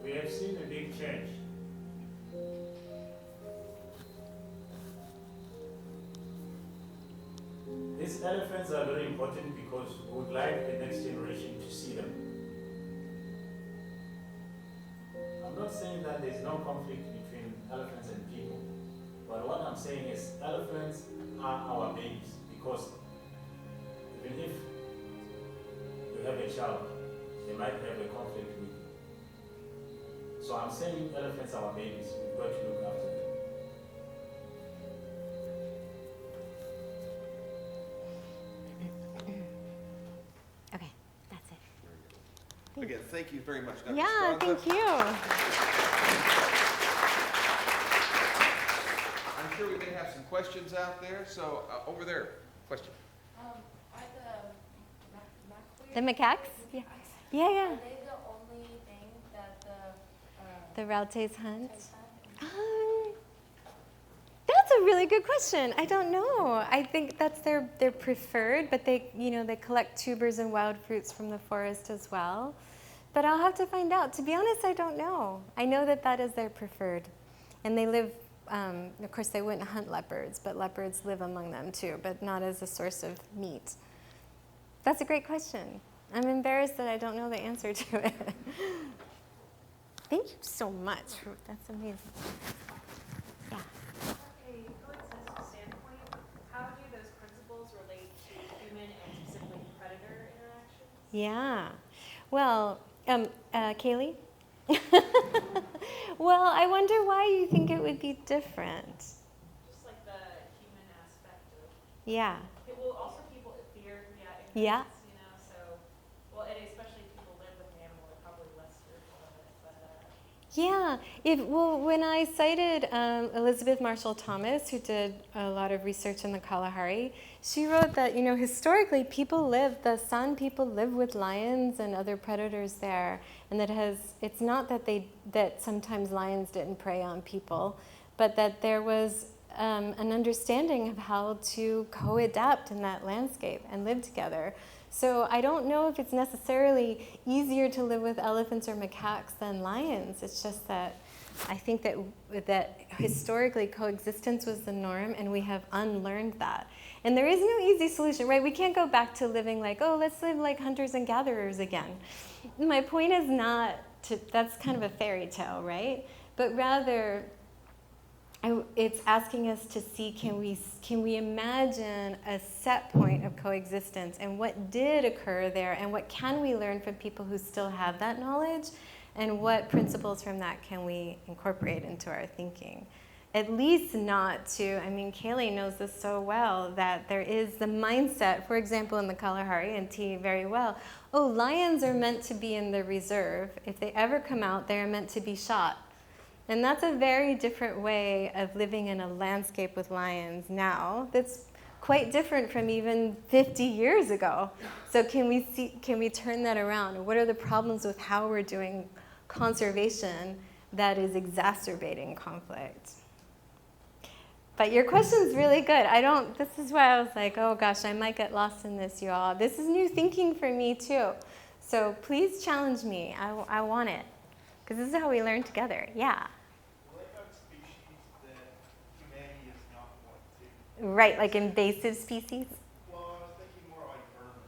We have seen a big change. These elephants are very important because we would like the next generation to see them. I'm not saying that there's no conflict between elephants and people, but what I'm saying is elephants are our babies because even if you have a child, they might have a conflict with you. So I'm saying elephants are our babies. We've got to look after them. Okay, that's it. Again, thank you very much, Dr. Yeah, Stronza. thank you. I'm sure we may have some questions out there. So over there, question. Are The macaques? Yeah. Yeah, yeah. Are they the only thing that The Rautes hunt. Rautes hunt? That's a really good question. I don't know. I think that's their preferred, but they collect tubers and wild fruits from the forest as well. But I'll have to find out. To be honest, I don't know. I know that is their preferred. And they live, of course, they wouldn't hunt leopards, but leopards live among them too, but not as a source of meat. That's a great question. I'm embarrassed that I don't know the answer to it. Thank you so much. That's amazing. Yeah. A coexistence standpoint, how do those principles relate to human and specifically predator interactions? Yeah. Well, Kaylee? Well, I wonder why you think it would be different. Just like the human aspect of Yeah. it will also people fear, Yeah. ignorance, so and especially if people live with an animal, they're probably less fearful of it. But Yeah. When I cited Elizabeth Marshall Thomas, who did a lot of research in the Kalahari, she wrote that historically people live with lions and other predators there, and it's not that sometimes lions didn't prey on people, but that there was an understanding of how to co-adapt in that landscape and live together. So I don't know if it's necessarily easier to live with elephants or macaques than lions. It's just that I think that historically coexistence was the norm, and we have unlearned that. And there is no easy solution, right? We can't go back to living like, let's live like hunters and gatherers again. My point is not that's kind of a fairy tale, right? But rather, it's asking us to see, can we imagine a set point of coexistence, and what did occur there, and what can we learn from people who still have that knowledge, and what principles from that can we incorporate into our thinking. At least not to, I mean, Kaylee knows this so well, that there is the mindset, for example, in the Kalahari and T very well, oh, lions are meant to be in the reserve. If they ever come out, they are meant to be shot. And that's a very different way of living in a landscape with lions now. That's quite different from even 50 years ago. So can we turn that around? What are the problems with how we're doing conservation that is exacerbating conflict? But your question's really good. This is why I was like, oh gosh, I might get lost in this, you all. This is new thinking for me too. So please challenge me. I want it. Because this is how we learn together. Yeah. What about species that humanity is not one to? Right, like invasive species? Well, I was thinking more like vermin,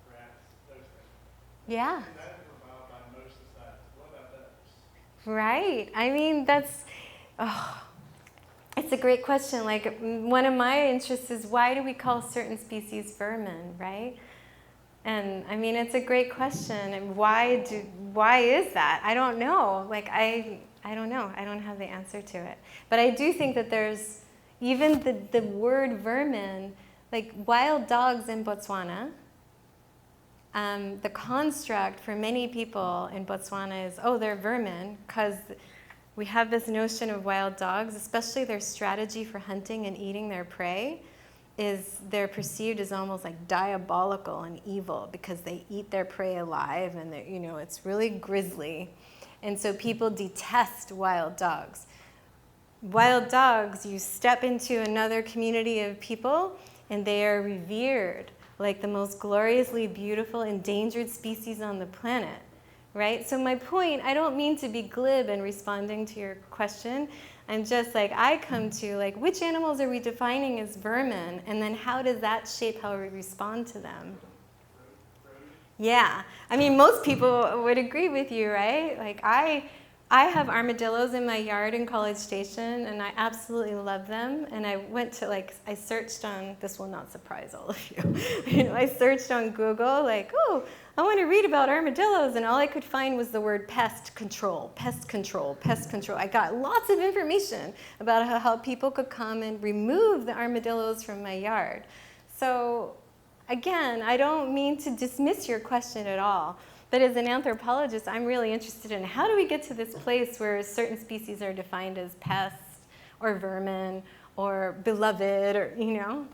rats, those things. Yeah. That is allowed by most societies. What about those? Right. I mean, it's a great question. Like, one of my interests is, why do we call certain species vermin, right? And I mean, it's a great question. And why is that? I don't know. Like, I don't know. I don't have the answer to it. But I do think that there's, even the word vermin, like wild dogs in Botswana, the construct for many people in Botswana is, oh, they're vermin, because we have this notion of wild dogs, especially their strategy for hunting and eating their prey, is they're perceived as almost like diabolical and evil because they eat their prey alive, and it's really grisly. And so people detest wild dogs. Wild dogs, you step into another community of people and they are revered like the most gloriously beautiful endangered species on the planet, right? So my point, I don't mean to be glib in responding to your question. I'm just like, I come to like, which animals are we defining as vermin? And then how does that shape how we respond to them? Yeah, I mean, most people would agree with you, right? Like, I have armadillos in my yard in College Station, and I absolutely love them. And I went to, I searched on, this will not surprise all of you. I searched on Google, like, oh, I want to read about armadillos, and all I could find was the word pest control, pest control, pest control. I got lots of information about how people could come and remove the armadillos from my yard. So, again, I don't mean to dismiss your question at all, but as an anthropologist, I'm really interested in how do we get to this place where certain species are defined as pests or vermin or beloved, or, yeah.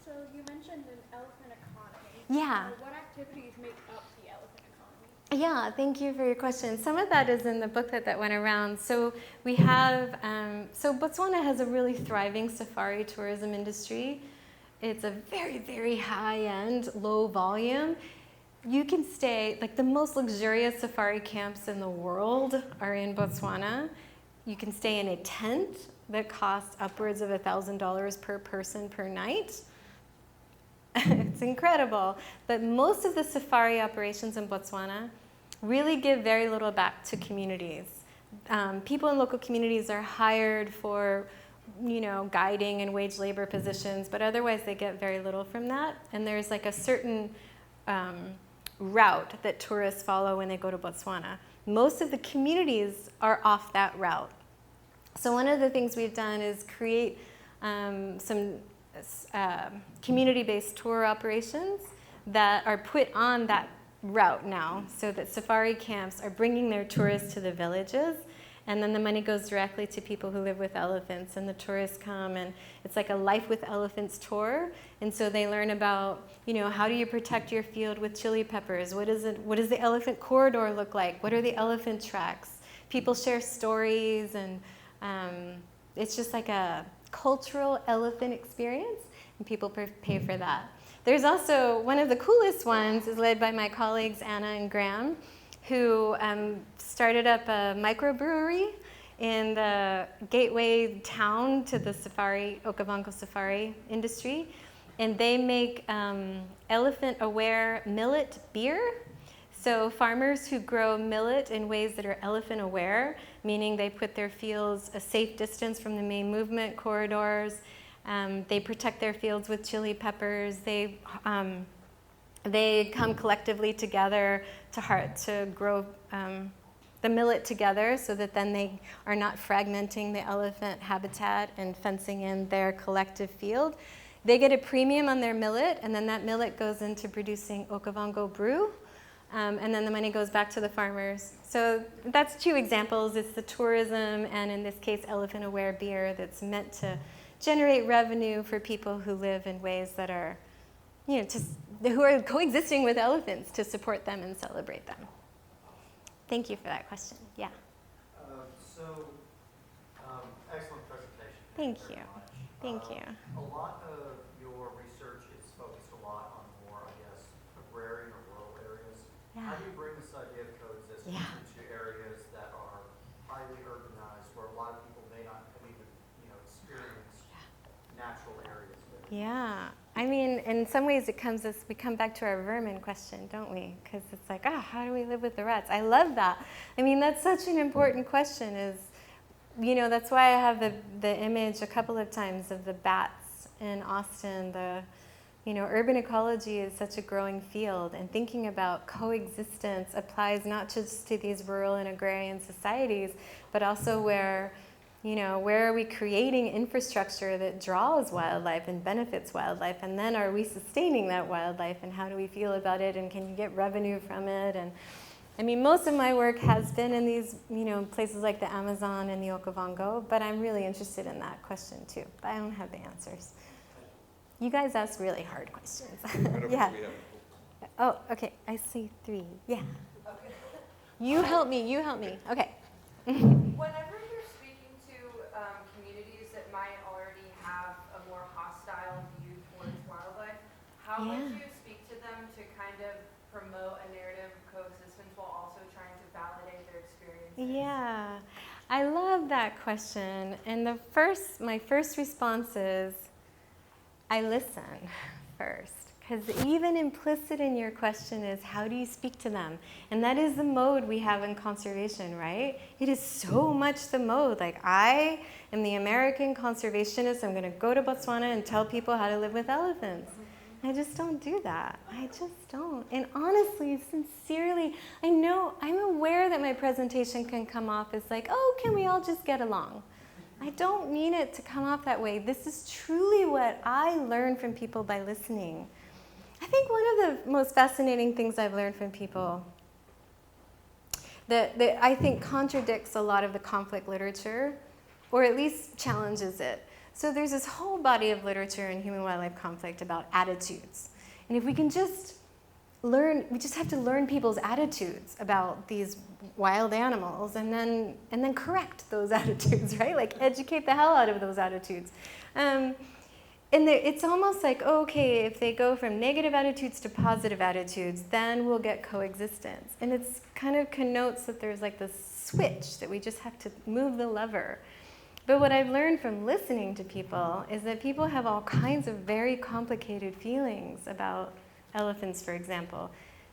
So you mentioned an elephant economy. Yeah. What activities make up the elephant economy? Yeah, thank you for your question. Some of that is in the book that went around. So we have, so Botswana has a really thriving safari tourism industry. It's a very, very high-end, low volume. You can stay, like the most luxurious safari camps in the world are in Botswana. You can stay in a tent that costs upwards of $1,000 per person per night. It's incredible. But most of the safari operations in Botswana really give very little back to communities. People in local communities are hired for guiding and wage labor positions, but otherwise they get very little from that. And there's like a certain route that tourists follow when they go to Botswana. Most of the communities are off that route. So one of the things we've done is create some community-based tour operations that are put on that route now, so that safari camps are bringing their tourists to the villages. And then the money goes directly to people who live with elephants, and the tourists come, and it's like a Life with Elephants tour. And so they learn about, how do you protect your field with chili peppers? What does the elephant corridor look like? What are the elephant tracks? People share stories, and it's just like a cultural elephant experience, and people pay for that. There's also, one of the coolest ones is led by my colleagues Anna and Graham, who started up a microbrewery in the gateway town to the Okavango safari industry. And they make elephant-aware millet beer. So farmers who grow millet in ways that are elephant aware, meaning they put their fields a safe distance from the main movement corridors, they protect their fields with chili peppers, they come collectively together to grow the millet together so that then they are not fragmenting the elephant habitat and fencing in their collective field. They get a premium on their millet, and then that millet goes into producing Okavango brew, and then the money goes back to the farmers. So that's two examples. It's the tourism, and in this case, elephant-aware beer that's meant to generate revenue for people who live in ways that are, who are coexisting with elephants to support them and celebrate them. Thank you for that question. Yeah. Excellent presentation. Thank you. Very much. Thank you. A lot of your research is focused a lot on more, I guess, agrarian or rural areas. Yeah. How do you bring this idea of coexistence Yeah. into areas that are highly urbanized, where a lot of people may not have even, experienced natural areas? Yeah. I mean, in some ways we come back to our vermin question, don't we? Because it's like, how do we live with the rats? I love that. I mean, that's such an important question that's why I have the image a couple of times of the bats in Austin. Urban ecology is such a growing field, and thinking about coexistence applies not just to these rural and agrarian societies, but also where are we creating infrastructure that draws wildlife and benefits wildlife, and then are we sustaining that wildlife, and how do we feel about it, and can you get revenue from it? And I mean, most of my work has been in these, places like the Amazon and the Okavango, but I'm really interested in that question too. But I don't have the answers. You guys ask really hard questions. Yeah. Oh, okay. I see 3. Yeah. Okay. You help me. Okay. Whenever you're speaking to communities that might already have a more hostile view towards wildlife, how would you speak to them to kind of promote a narrative of coexistence while also trying to validate their experiences? Yeah, I love that question. And my first response is, I listen first. Because even implicit in your question is, how do you speak to them? And that is the mode we have in conservation, right? It is so much the mode. Like, I am the American conservationist. I'm going to go to Botswana and tell people how to live with elephants. I just don't do that. I just don't. And honestly, sincerely, I'm aware that my presentation can come off as like, can we all just get along? I don't mean it to come off that way. This is truly what I learn from people by listening. I think one of the most fascinating things I've learned from people that I think contradicts a lot of the conflict literature, or at least challenges it. So there's this whole body of literature in human-wildlife conflict about attitudes. And if we can just we just have to learn people's attitudes about these wild animals and then correct those attitudes, right? Like, educate the hell out of those attitudes. And it's almost like, okay, if they go from negative attitudes to positive attitudes, then we'll get coexistence. And it's kind of connotes that there's like this switch that we just have to move the lever. But what I've learned from listening to people is that people have all kinds of very complicated feelings about elephants, for example.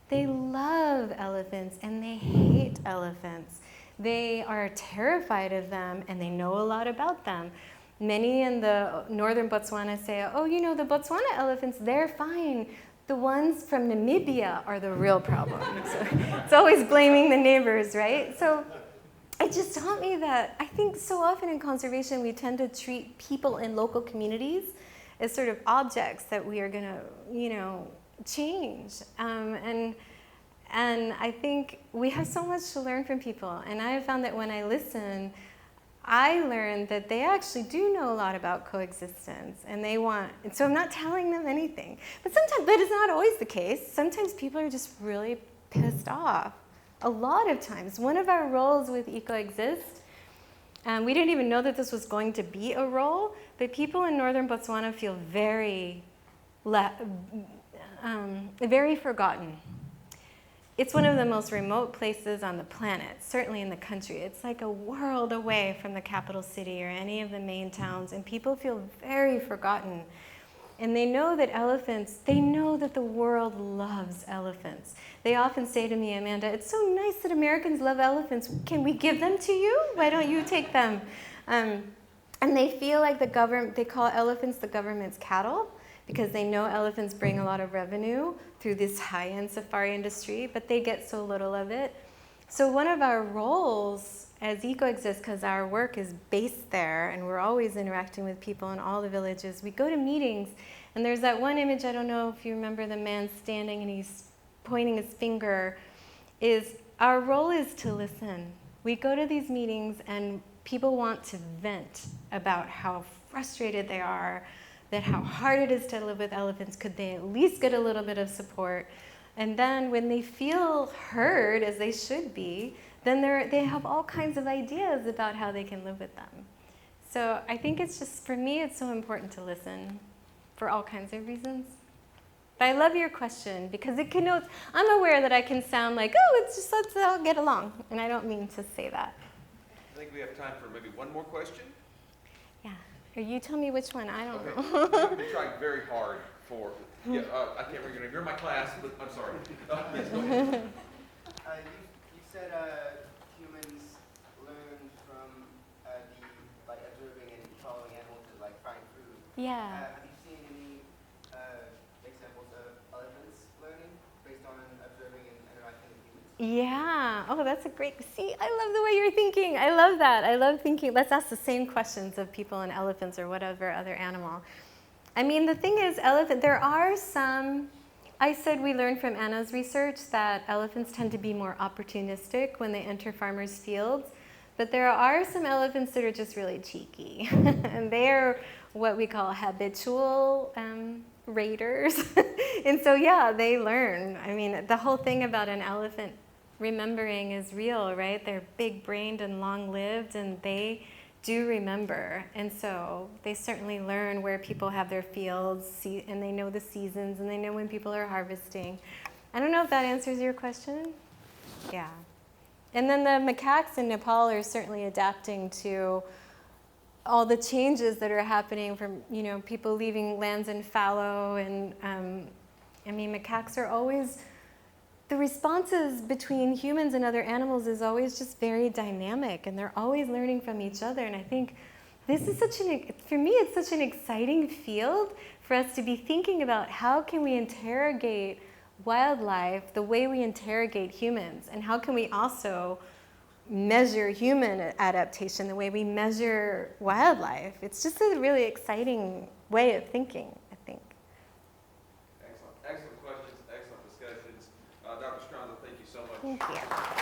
They love elephants and they hate elephants. They are terrified of them and they know a lot about them. Many in the northern Botswana say, the Botswana elephants, they're fine. The ones from Namibia are the real problem. So it's always blaming the neighbors, right? So it just taught me that I think so often in conservation we tend to treat people in local communities as sort of objects that we are going to, change. And I think we have so much to learn from people. And I have found that when I listen, I learned that they actually do know a lot about coexistence, and so I'm not telling them anything. But sometimes that is not always the case. Sometimes people are just really pissed off. A lot of times. One of our roles with EcoExist, we didn't even know that this was going to be a role, but people in northern Botswana feel very forgotten. It's one of the most remote places on the planet, certainly in the country. It's like a world away from the capital city or any of the main towns, and people feel very forgotten. And they know that the world loves elephants. They often say to me, Amanda, it's so nice that Americans love elephants. Can we give them to you? Why don't you take them? And they feel like they call elephants the government's cattle because they know elephants bring a lot of revenue through this high-end safari industry, but they get so little of it. So one of our roles as EcoExist, because our work is based there and we're always interacting with people in all the villages, we go to meetings and there's that one image, I don't know if you remember the man standing and he's pointing his finger, our role is to listen. We go to these meetings and people want to vent about how frustrated they are, that how hard it is to live with elephants, could they at least get a little bit of support? And then when they feel heard, as they should be, then they have all kinds of ideas about how they can live with them. So I think it's just, for me, it's so important to listen for all kinds of reasons. But I love your question because it connotes, I'm aware that I can sound like, oh, it's just, let's all get along. And I don't mean to say that. I think we have time for maybe one more question. Yeah. Or you tell me which one, I don't Okay. know. We've been trying very hard for, I can't remember your name. You're in my class, but I'm sorry. Yes, go ahead. You said humans learn from like observing and following animals to like find food. Yeah. Have you seen any examples of elephants learning based on observing and interacting with humans? Yeah. Oh, that's a great, see, I love the way you're thinking. I love that. I love thinking, let's ask the same questions of people and elephants or whatever other animal. I mean, the thing is, there are some, I said we learned from Anna's research that elephants tend to be more opportunistic when they enter farmers' fields, but there are some elephants that are just really cheeky, and they're what we call habitual raiders. And so, yeah, they learn. I mean, the whole thing about an elephant remembering is real, right? They're big-brained and long-lived, and they do remember. And so they certainly learn where people have their fields, and they know the seasons, and they know when people are harvesting. I don't know if that answers your question. Yeah. And then the macaques in Nepal are certainly adapting to all the changes that are happening from, people leaving lands in fallow. And I mean, macaques are always, the responses between humans and other animals is always just very dynamic, and they're always learning from each other. And I think this is for me, it's such an exciting field for us to be thinking about how can we interrogate wildlife the way we interrogate humans, and how can we also measure human adaptation the way we measure wildlife. It's just a really exciting way of thinking, I think. Excellent questions, excellent discussions. Dr. Stronza, thank you so much. Thank you.